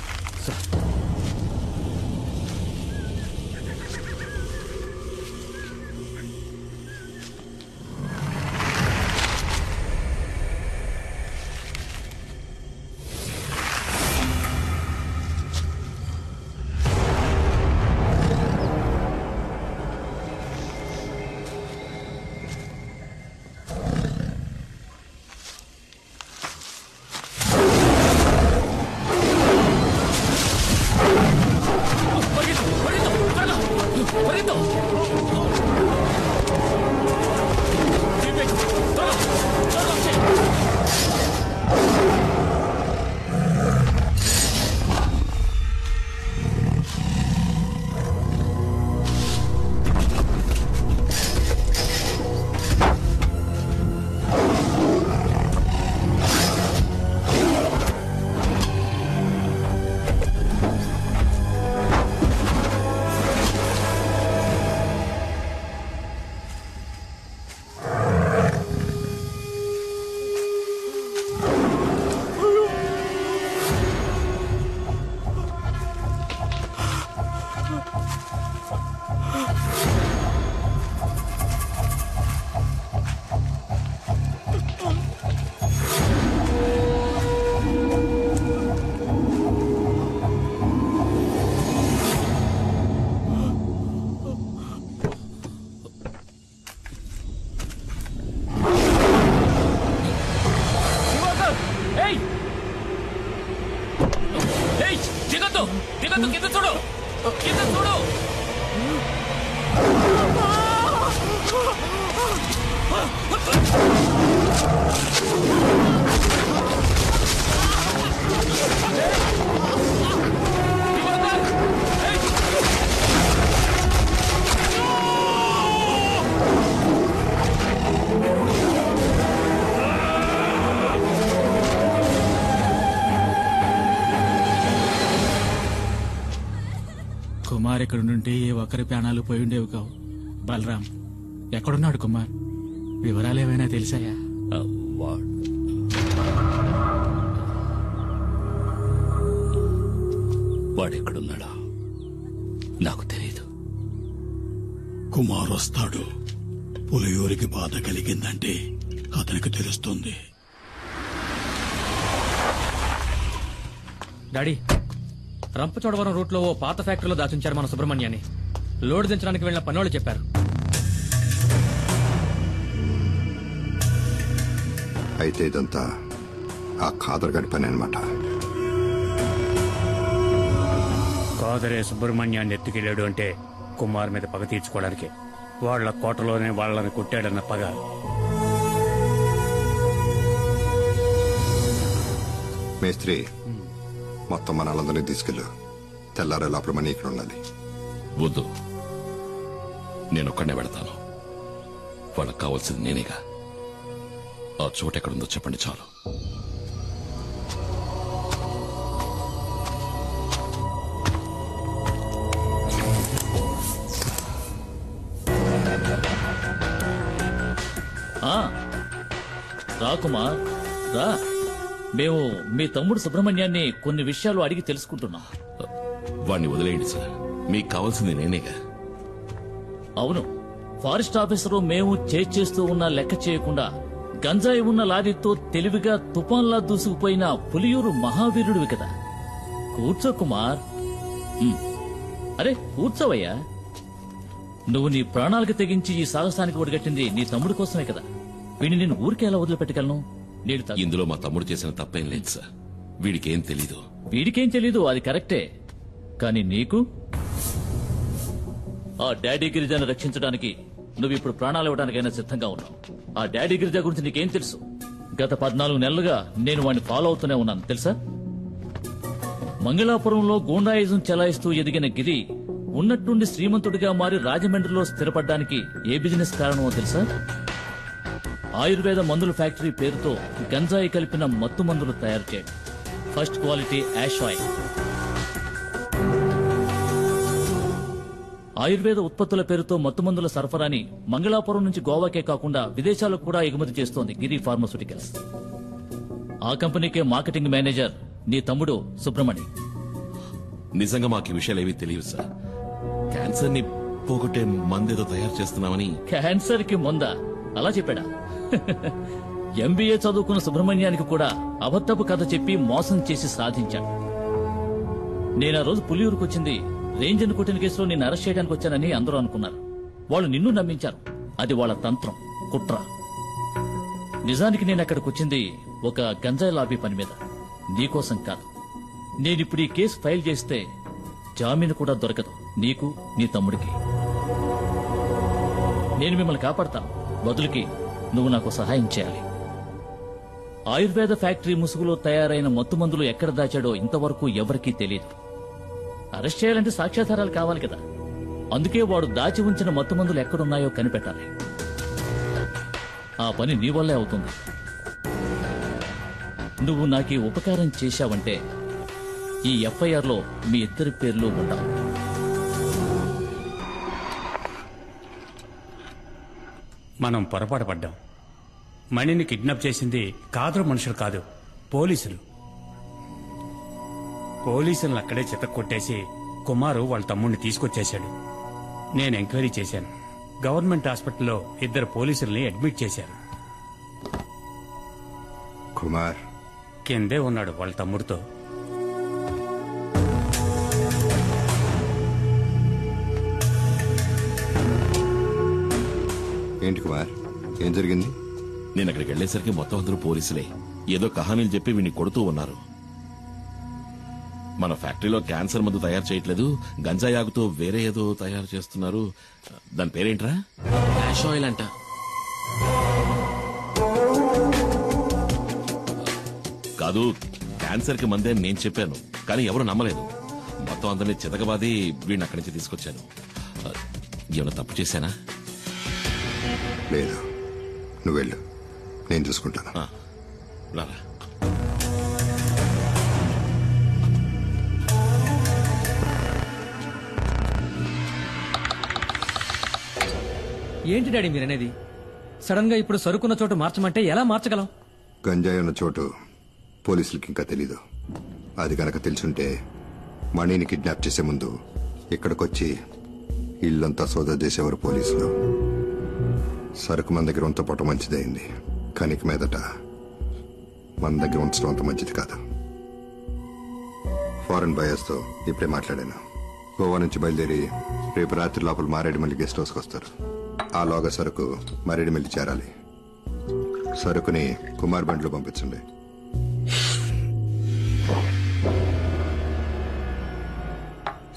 కుమార్ ఇక్కడ నుండి ఏ ఒక్కరి ప్రాణాలు పోయి ఉండేవి కావు. బలరాం ఎక్కడున్నాడు కుమార్? వివరాలు ఏమైనా తెలిసాయా? వాడెక్కడున్నాడా నాకు తెలియదు. కుమార్ వస్తాడు. పులియూరికి బాధ కలిగిందంటే అతనికి తెలుస్తుంది. డాడీ, రంపచోడవరం రూట్ లో ఓ పాత ఫ్యాక్టరీలో దాచుంచారు మన సుబ్రహ్మణ్యాన్ని. లోడ్ దించడానికి వెళ్లిన పనోళ్ళు చెప్పారు. అయితే ఇదంతా ఆ ఖాదర్ గడి పని అనమాట. కాదరే సుబ్రహ్మణ్యాన్ని ఎత్తుకెళ్ళాడు అంటే కుమార్ మీద పగ తీర్చుకోవడానికి. వాళ్ల కోటలోనే వాళ్ళని కొట్టాడన్న పగ. మేస్త్రి, మొత్తం మన వాళ్ళందరినీ తీసుకెళ్ళు. తెల్లారే లోపల మనీ ఇక్కడ ఉండాలి. వద్దు, నేనొక్కడనే పెడతాను. వాళ్ళకి కావాల్సింది నేనేగా. ఆ చోటు ఎక్కడుందో చెప్పండి చాలు. రా కుమార్ రా. మేము మీ తమ్ముడు సుబ్రహ్మణ్యాన్ని కొన్ని విషయాలు అడిగి తెలుసుకుంటున్నాం. వాణ్ణి వదిలేయండి సార్, మీకు కావాల్సింది నేనేగా. అవును, ఫారెస్ట్ ఆఫీసరు మేము చేస్తూ ఉన్నా లెక్క చేయకుండా గంజాయి ఉన్న లారీతో తెలివిగా తుఫాన్లా దూసుకుపోయిన పులియూరు మహావీరుడివి కదా. కూర్చో కుమార్. అరే కూర్చోవయ్యా. నువ్వు నీ ప్రాణాలకు తెగించి ఈ సాహసానికి ఒడిగట్టింది నీ తమ్ముడి కోసమే కదా. వీడిని నేను ఊరికే ఎలా వదిలిపెట్టగలను? ఇందులో మా తమ్ముడు చేసిన తప్పేం లేదు సార్. వీడికేం తెలీదు. వీడికేం తెలీదు, అది కరెక్టే. కానీ నీకు ఆ డాడీ గిరిజాను రక్షించడానికి నువ్వు ఇప్పుడు ప్రాణాలు ఇవ్వడానికైనా సిద్ధంగా ఉన్నావు. ఆ డాడీ గిరిజా గురించి నీకేం తెలుసు? గత 14 నెలలుగా నేను వాడిని ఫాలో అవుతూనే ఉన్నాను తెలుసా. మంగళాపురంలో గూండాయిజం చెలాయిస్తూ ఎదిగిన గిరి ఉన్నట్టుండి శ్రీమంతుడిగా మారి రాజమండ్రిలో స్థిరపడ్డానికి ఏ బిజినెస్ కారణమో తెలుసా? ఆయుర్వేద మందుల ఫ్యాక్టరీ పేరుతో గంజాయి కలిపిన మత్తు మందులు తయారు చేయడం. First quality ash oil. Ayurveda ఉత్పత్తుల పేరుతో మత్తుమందుల సరఫరాని మంగళాపురం నుంచి గోవాకే కాకుండా విదేశాలకు కూడా ఎగుమతి చేస్తోంది గిరి ఫార్మాస్యూటికల్స్. ఆ కంపెనీకే మార్కెటింగ్ మేనేజర్ నీ తమ్ముడు సుబ్రమణి. నిజంగా మాకు ఈ విషయాలు ఏవీ తెలియదు సార్. క్యాన్సర్ ని పోగొట్టే మందేదో తయారు చేస్తున్నామని. క్యాన్సర్ కి మందా? అలా చెప్పాడా? ఎంబీఏ చదువుకున్న సుబ్రహ్మణ్యానికి కూడా అబద్ధపు కథ చెప్పి మోసం చేసి సాధించాడు. నేను ఆ రోజు పులియూరుకు వచ్చింది రేంజర్ కొట్టిన కేసులో నిన్ను అరెస్ట్ చేయడానికి వచ్చానని అందరూ అనుకున్నారు. వాళ్ళు నిన్ను నమ్మించారు. అది వాళ్ళ తంత్రం, కుట్ర. నిజానికి నేను అక్కడికి వచ్చింది ఒక గంజాయి లాబీ పని మీద, నీకోసం కాదు. నేనిప్పుడు ఈ కేసు ఫైల్ చేస్తే జామీను కూడా దొరకదు నీకు, నీ తమ్ముడికి. నేను మిమ్మల్ని కాపాడతాను. బదులుకి నువ్వు నాకు సహాయం చేయాలి. ఆయుర్వేద ఫ్యాక్టరీ ముసుగులో తయారైన మత్తు మందులు ఎక్కడ దాచాడో ఇంతవరకు ఎవరికీ తెలియదు. అరెస్ట్ చేయాలంటే సాక్ష్యాధారాలు కావాలి కదా. అందుకే వాడు దాచి ఉంచిన మత్తు మందులు ఎక్కడున్నాయో కనిపెట్టాలి. ఆ పని నీ వల్లే అవుతుంది. నువ్వు నాకు ఉపకారం చేశావంటే ఈ ఎఫ్ఐఆర్ లో మీ ఇద్దరి పేర్లు ఉండవు. మనం పొరపాటు పడ్డాం. మణిని కిడ్నాప్ చేసింది కాదరు మనుషులు కాదు, పోలీసులు. పోలీసులను అక్కడే చితక్కొట్టేసి కుమారు వాళ్ళ తమ్ముడిని తీసుకొచ్చేశాడు. నేను ఎంక్వైరీ చేశాను. గవర్నమెంట్ హాస్పిటల్లో 2 పోలీసుల్ని అడ్మిట్ చేశారు. కుమార్ కిందే ఉన్నాడు వాళ్ళ తమ్ముడితో. ఏంటి కుమార్, ఏం జరిగింది? నేను అక్కడికి వెళ్లేసరికి మొత్తం అందరూ పోలీసులే. ఏదో కహానీలు చెప్పి వీడిని కొడుతూ ఉన్నారు. మన ఫ్యాక్టరీలో క్యాన్సర్ మందు తయారు చేయట్లేదు, గంజాయి ఆగుతో వేరే ఏదో తయారు చేస్తున్నారు. దాని పేరేంట్రా? యాష్ ఆయిల్ అంట. కాదు, క్యాన్సర్ కి మందే నేను చెప్పాను, కానీ ఎవరు నమ్మలేదు. మొత్తం అందరినీ చితకబాది వీడిని అక్కడి నుంచి తీసుకొచ్చాను. ఏమైనా తప్పు చేశానా? లేదు, నువ్వు వెళ్ళు, నేను చూసుకుంటాను. రారా. ఏంటి డాడీ మీరనేది? సడన్ గా ఇప్పుడు సరుకున్న చోటు మార్చమంటే ఎలా మార్చగలం? గంజాయి ఉన్న చోటు పోలీసులకి ఇంకా తెలీదు. అది కనుక తెలుసుంటే మణిని కిడ్నాప్ చేసే ముందు ఇక్కడికొచ్చి ఇల్లంతా సోదా చేసేవారు పోలీసులు. సరుకు మన దగ్గర ఉంచపోవటం మంచిదైంది, కానీ ఇక మీదట మన దగ్గర ఉంచడం అంత మంచిది కాదు. ఫారెన్ బయర్స్తో ఇప్పుడే మాట్లాడాను. గోవా నుంచి బయలుదేరి రేపు రాత్రి లోపల మారేడుమల్లి గెస్ట్ హౌస్కి వస్తారు. ఆ లోగా సరుకు మారేడుమల్లి చేరాలి. సరుకుని కుమార్ బండ్లో పంపించండి.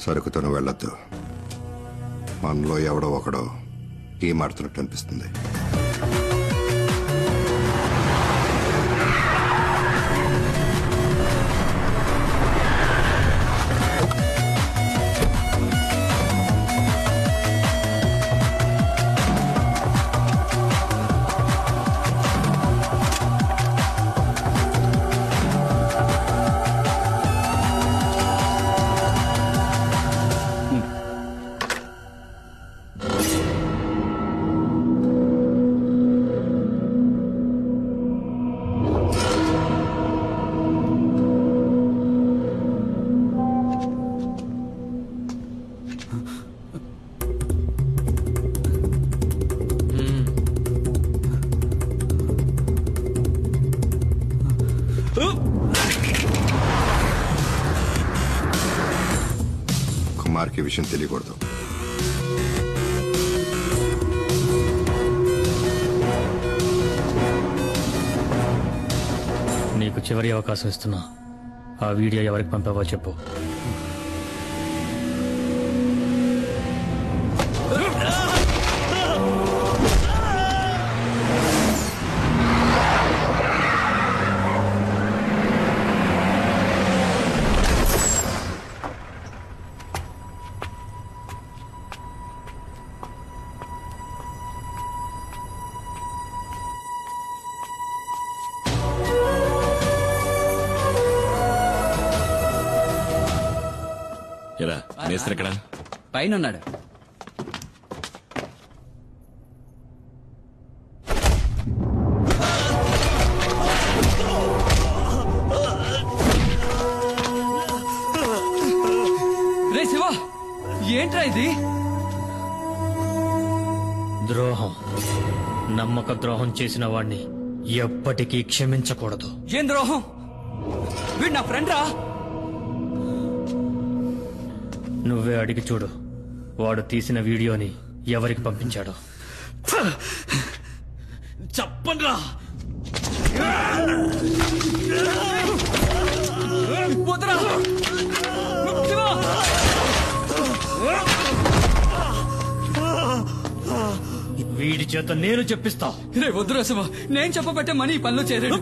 సరుకుతోనూ వెళ్ళొద్దు. మనలో ఎవడో ఒకడో ఏం ఆడుతున్నట్టు అనిపిస్తుంది. కుమార్కి విషయం తెలియకూడదు. నీకు చివరి అవకాశం ఇస్తున్నా. ఆ వీడియో ఎవరికి పంపావో చెప్పు. మేస్త్రి ఎక్కడ? పైన ఉన్నాడు. రే శివ, ఏంట్రా ఇది? ద్రోహం. నమ్మక ద్రోహం చేసిన వాణ్ణి ఎప్పటికీ క్షమించకూడదు. ఏం ద్రోహం? వీడు నా ఫ్రెండ్ రా. నువ్వే అడిగి చూడు, వాడు తీసిన వీడియోని ఎవరికి పంపించాడో. చెప్పండ్రా. వదరా. శివ! వీడి చేత నేను చెప్పిస్తా. రే వద్దురా శివ, నేను చెప్పబట్టే మనీ ఈ పనిలో చేరాడు.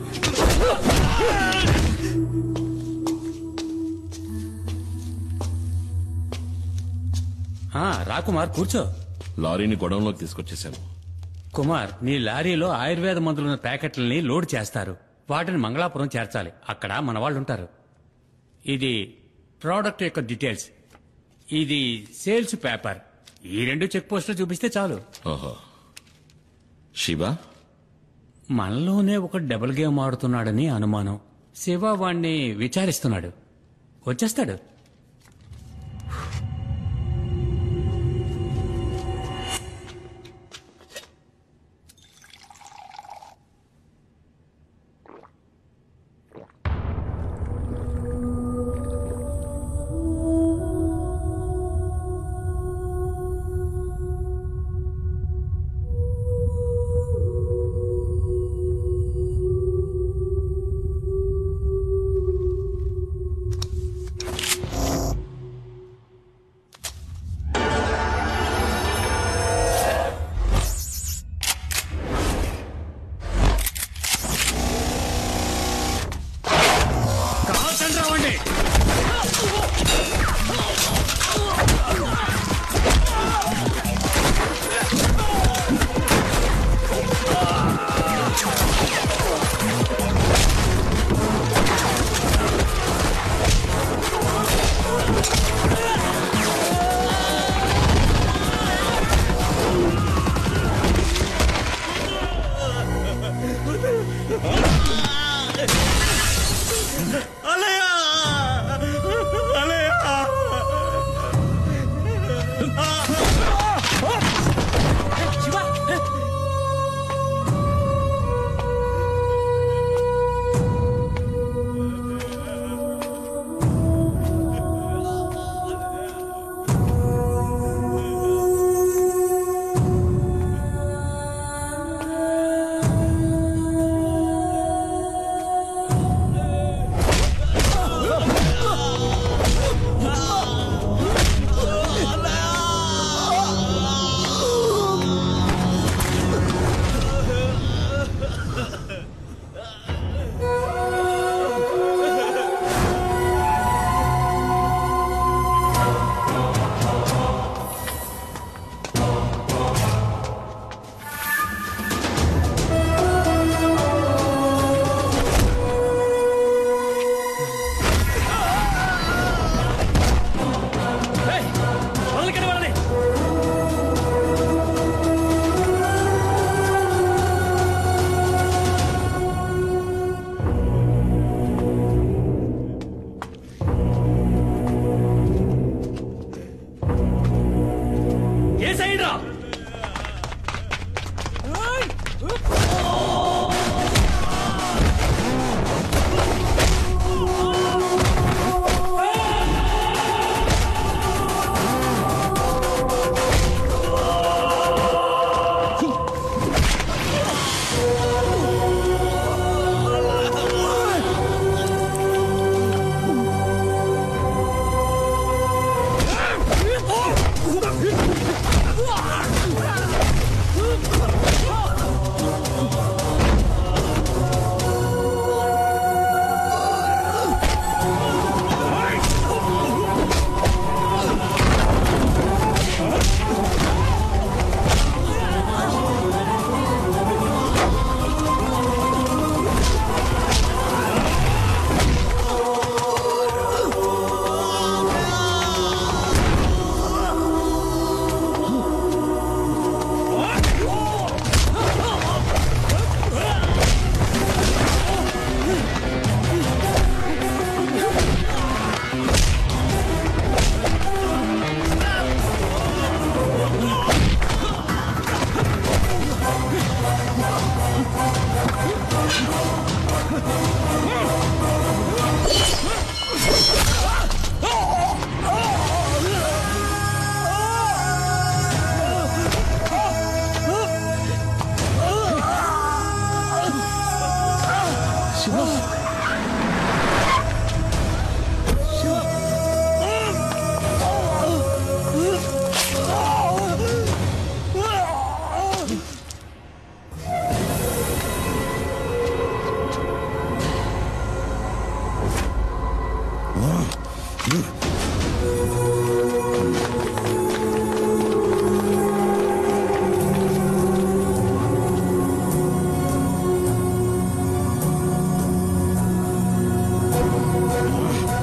రాకుమార్ కూర్చో. లారీని గొడవంలోకి తీసుకొచ్చేసాను. కుమార్, నీ లారీలో ఆయుర్వేద మందులున్న ప్యాకెట్లని లోడ్ చేస్తారు. వాటిని మంగళాపురం చేర్చాలి. అక్కడ మన వాళ్ళు ఉంటారు. ఇది ప్రోడక్ట్ యొక్క డీటెయిల్స్, ఇది సేల్స్ పేపర్. ఈ 2 చెక్ పోస్టులు చూపిస్తే చాలు. ఓహో. శివ మనలోనే ఒక డబుల్ గేమ్ ఆడుతున్నాడని అనుమానం. శివ వాణ్ణి విచారిస్తున్నాడు. వచ్చేస్తాడు.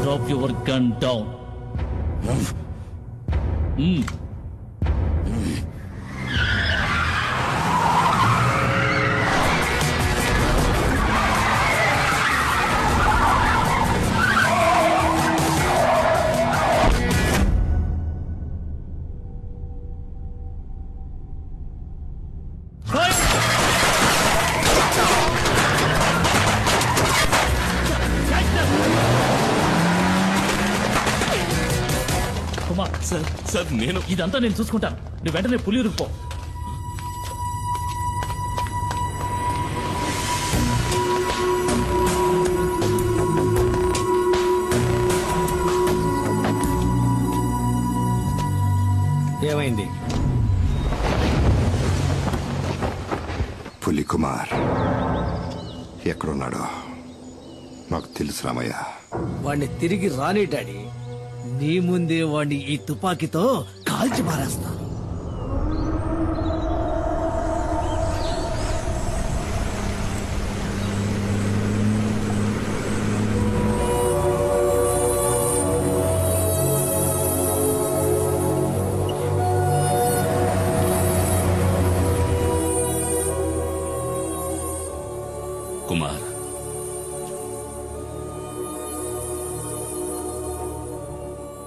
Drop your gun down. Kumar sir నేను ఇదంతా నేను చూసుకుంటాను. నువ్వు వెంటనే పులియూరుకు పో. ఏమైంది? పులి కుమార్ ఎక్కడున్నాడో నాకు తెలుసు రామయ్య. వాణ్ణి తిరిగి రాని డాడీ. నీ ముందే వాణ్ణి ఈ తుపాకీతో కాల్చి మారేస్తా. కుమార్,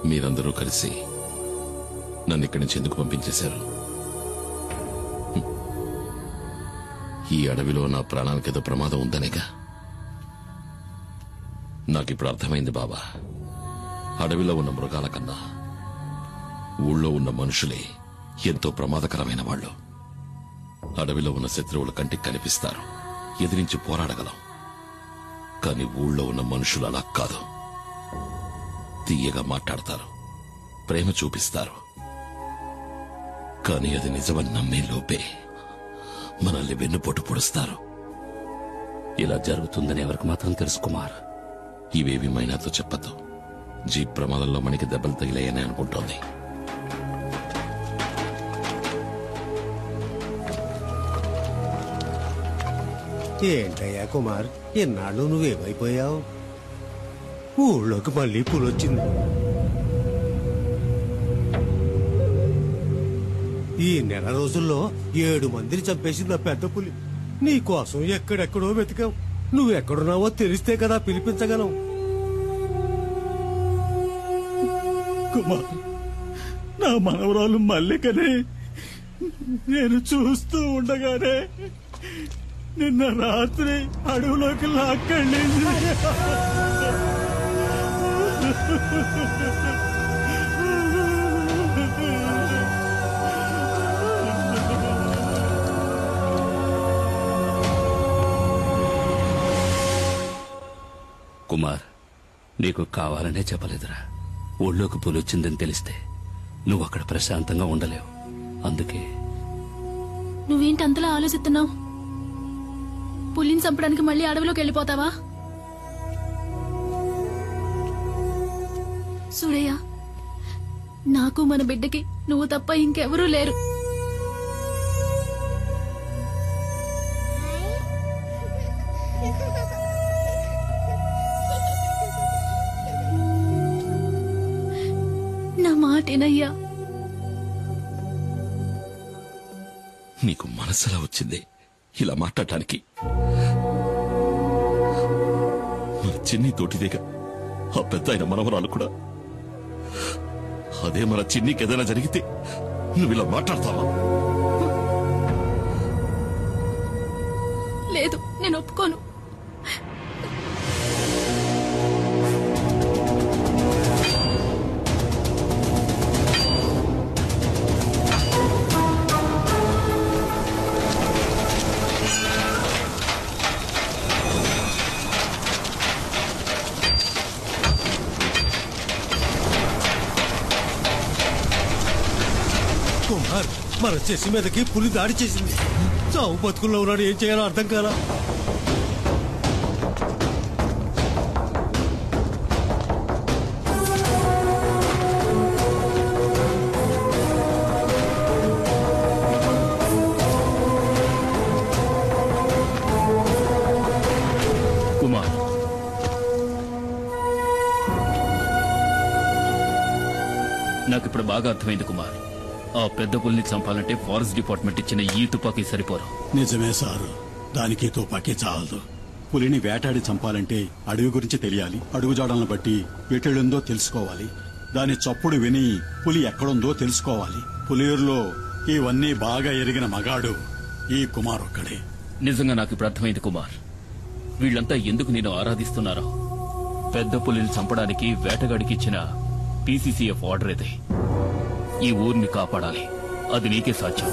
మీరందరూ కలిసి నన్ను ఇక్కడి నుంచి ఎందుకు పంపించేశారు? ఈ అడవిలో నా ప్రాణానికేదో ప్రమాదం ఉందనేగా. నాకిప్పుడు అర్థమైంది బాబా. అడవిలో ఉన్న మృగాల కన్నా ఊళ్ళో ఉన్న మనుషులే ఎంతో ప్రమాదకరమైన వాళ్ళు. అడవిలో ఉన్న శత్రువులు కంటికి కనిపిస్తారు, ఎదిరించి పోరాడగలం. కానీ ఊళ్ళో ఉన్న మనుషులు అలా కాదు. తీయగా మాట్లాడతారు, ప్రేమ చూపిస్తారు. కానీ అది నిజమని నమ్మే లోపే మనల్ని వెన్నుపోటు పొడుస్తారు. ఇలా జరుగుతుందని ఎవరికి మాత్రం తెలుసు కుమార్? ఇవేవి మైనాతో చెప్పద్దు. జీప్ ప్రమాదంలో మనకి దెబ్బలు తగిలాయని అనుకుంటోంది. ఏంటయ్యా కుమార్, ఎన్నాళ్ళు నువ్వేమైపోయావు? ఊళ్ళోకి మళ్ళీ పులొచ్చింది. ఈ నెల రోజుల్లో 7 మందిని చంపేసింది ఆ పెద్ద పులి. నీ కోసం ఎక్కడెక్కడో వెతికావు. నువ్వెక్కడున్నావో తెలిస్తే కదా పిలిపించగలం. కుమార్, నా మనవరాలు మల్లికని నేను చూస్తూ ఉండగానే నిన్న రాత్రి అడవులోకి లాక్కెళ్ళింది. కుమార్, నీకు కావాలనే చెప్పలేదురా. ఊళ్ళోకి పులొచ్చిందని తెలిస్తే నువ్వు అక్కడ ప్రశాంతంగా ఉండలేవు. అందుకే నువ్వేంటి అంతలా ఆలోచిస్తున్నావు? పులిని చంపడానికి మళ్ళీ అడవిలోకి వెళ్ళిపోతావా? సుడయ్య, నాకు మన బిడ్డకి నువ్వు తప్ప ఇంకెవరూ లేరు. నా మాటేనయ్యా. నీకు మనసులా వచ్చింది ఇలా మాట్లాడటానికి? మన చిన్ని తోటిదేగా ఆ పెద్ద ఆయన మనవరాలు కూడా. అదే మన చిన్నికి ఏదైనా జరిగితే నువ్వు ఇలా మాట్లాడతావా? లేదు, నేను ఒప్పుకోను. మన చెసి మీదకి పులి దాడి చేసింది. చావు బతుకుల్లో ఉన్నాడు, ఏం చేయాలో అర్థం కాలా. కుమార్, నాకిప్పుడు బాగా అర్థమైంది కుమార్. ఆ పెద్ద పులిని చంపాలంటే ఫారెస్ట్ డిపార్ట్మెంట్ ఇచ్చిన ఈ తుపాకీ సరిపోరు. నిజమే సారు, దానికి తుపాకీ చాలదు. పులిని వేటాడి చంపాలంటే అడవి గురించి తెలియాలి, అడుగుజాడలను బట్టి ఎటెళ్ళుందో తెలుసుకోవాలి, దాని చప్పుడు విని పులి ఎక్కడుందో తెలుసుకోవాలి. పులియూరులో ఇవన్నీ బాగా ఎరిగిన మగాడు ఈ కుమార్ ఒక్కడే. నిజంగా నాకు ఇప్పుడు అర్థమైంది కుమార్. వీళ్ళంతా ఎందుకు నేను ఆరాధిస్తున్నారో. పెద్ద పులిని చంపడానికి వేటగాడికి ఇచ్చిన పీసీసీఎఫ్ ఆర్డర్ ఇది. ఈ ఊరిని కాపాడాలి, అది నీకే సాధ్యం.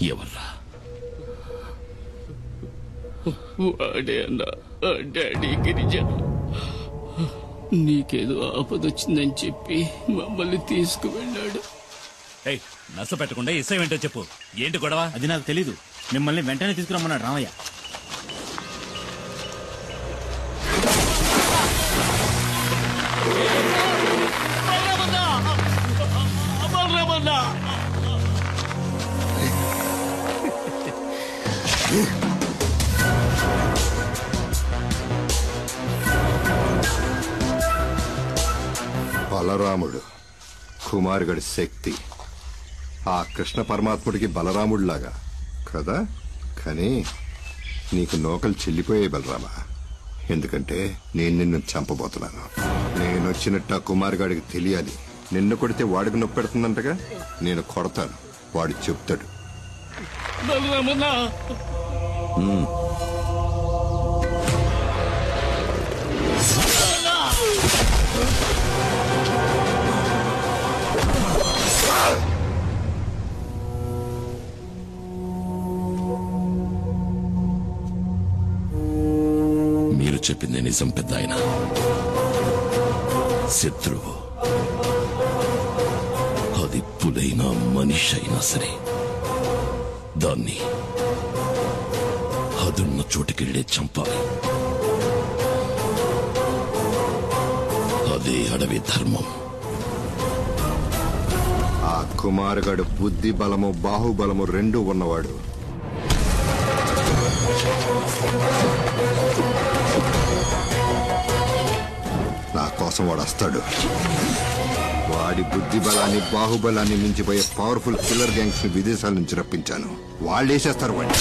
ఎవర్రా? వాడే అన్న డాడీ గిరిజ. నీకేదో ఆపదొచ్చిందని చెప్పి మమ్మల్ని తీసుకువెళ్ళాడు. నచ్చ పెట్టకుండా ఇష్టం ఏంటో చెప్పు. ఏంటి గొడవ? అది నాకు తెలీదు. మిమ్మల్ని వెంటనే తీసుకురమ్మన్నాడు రామయ్య. బలరాముడు కుమారుగడి శక్తి ఆ కృష్ణ పరమాత్ముడికి బలరాముడిలాగా కదా. కానీ నీకు నోకలు చెల్లిపోయే బలరామా, ఎందుకంటే నేను నిన్ను చంపబోతున్నాను. నేనొచ్చినట్టు ఆ కుమారుగాడికి తెలియాలి. నిన్ను కొడితే వాడికి నొప్పి పెడుతుందంటగా, నేను కొడతాను, వాడు చెప్తాడు. మీరు చెప్పింది నిజం పెద్ద ఆయన. శత్రువు అది పులైనా మనిషి అయినా సరే దాన్ని అదున్న చోటుకెళ్లే చంపాలి. అదే అడవి ధర్మం. ఆ కుమారుగాడు బుద్ధి బలము బాహుబలము రెండూ ఉన్నవాడు. నా కోసం వాడు వస్తాడు. వాడి బుద్ధి బలాన్ని బాహుబలాన్ని మించిపోయే పవర్ఫుల్ కిల్లర్ గ్యాంగ్స్ ని విదేశాల నుంచి రప్పించాను. వాళ్ళు వేసేస్తారు వాడిని.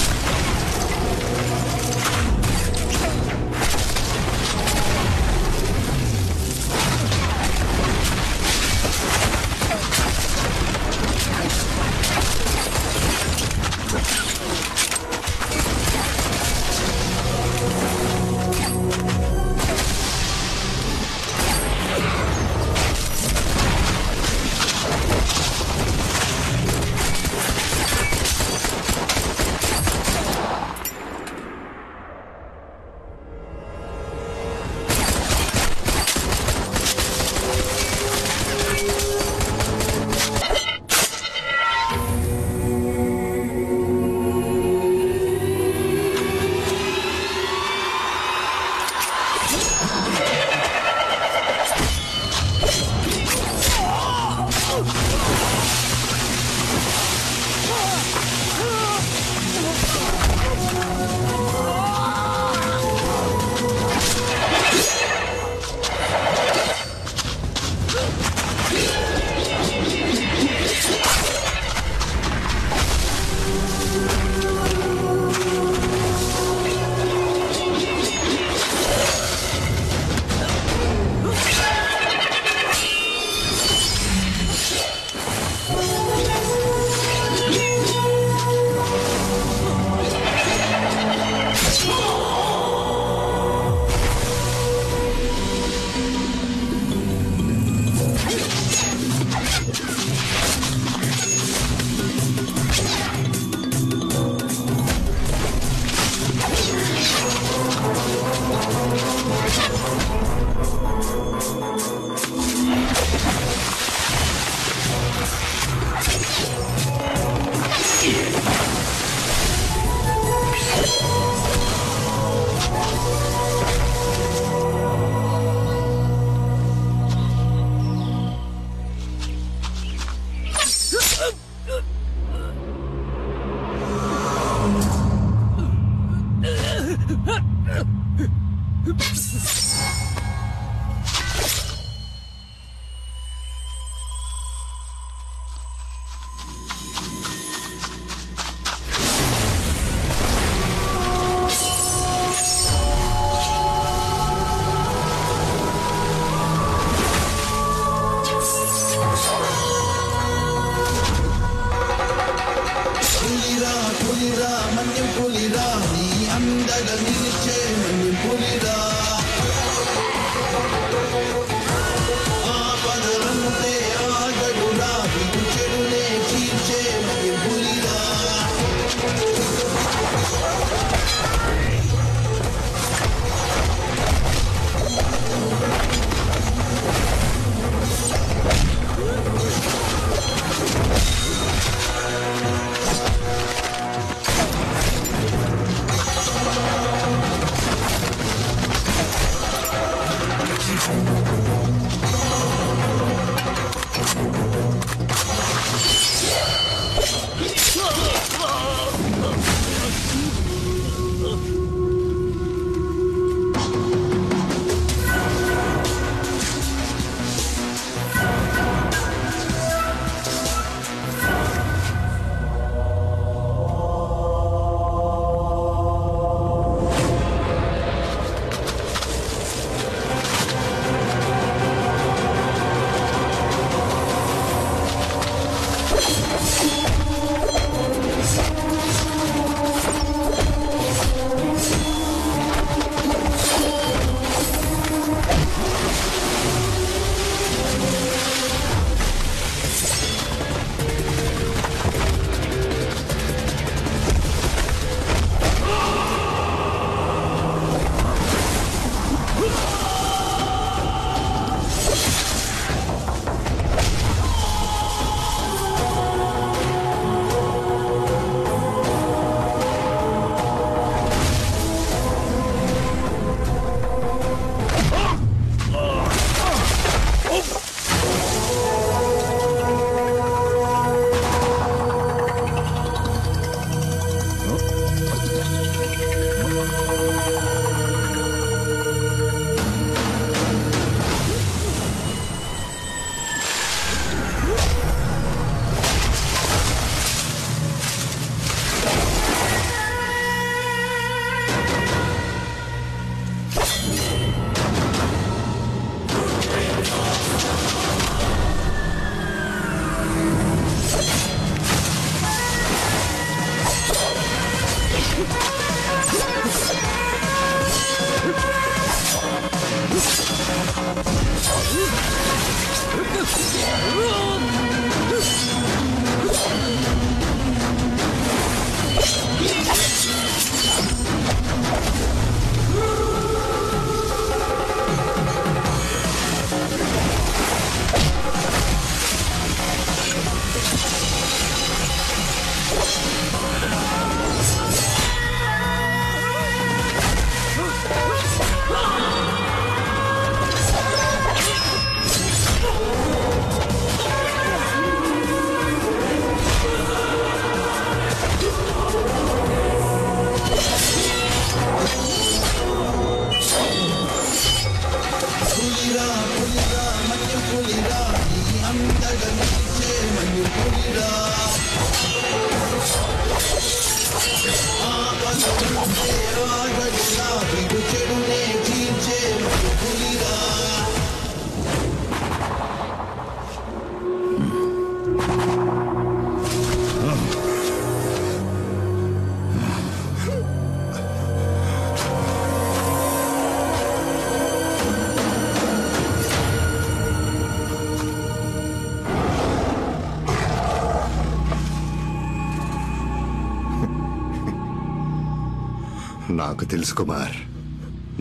నాకు తెలుసు కుమార్,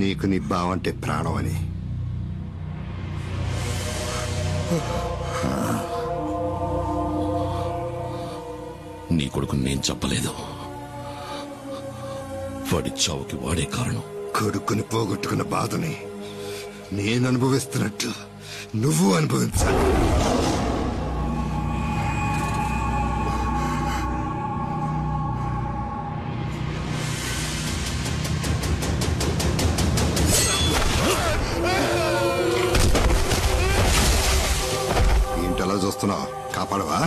నీకు నీ బావంటే ప్రాణం అని. నీ కొడుకుని నేను చెప్పలేదు. వాడి చావుకి వాడే కారణం. కొడుకుని పోగొట్టుకున్న బాధని నేను అనుభవిస్తున్నట్టు నువ్వు అనుభవించాలి. ఏంటలా చూస్తున్నావు? కాపాడవా?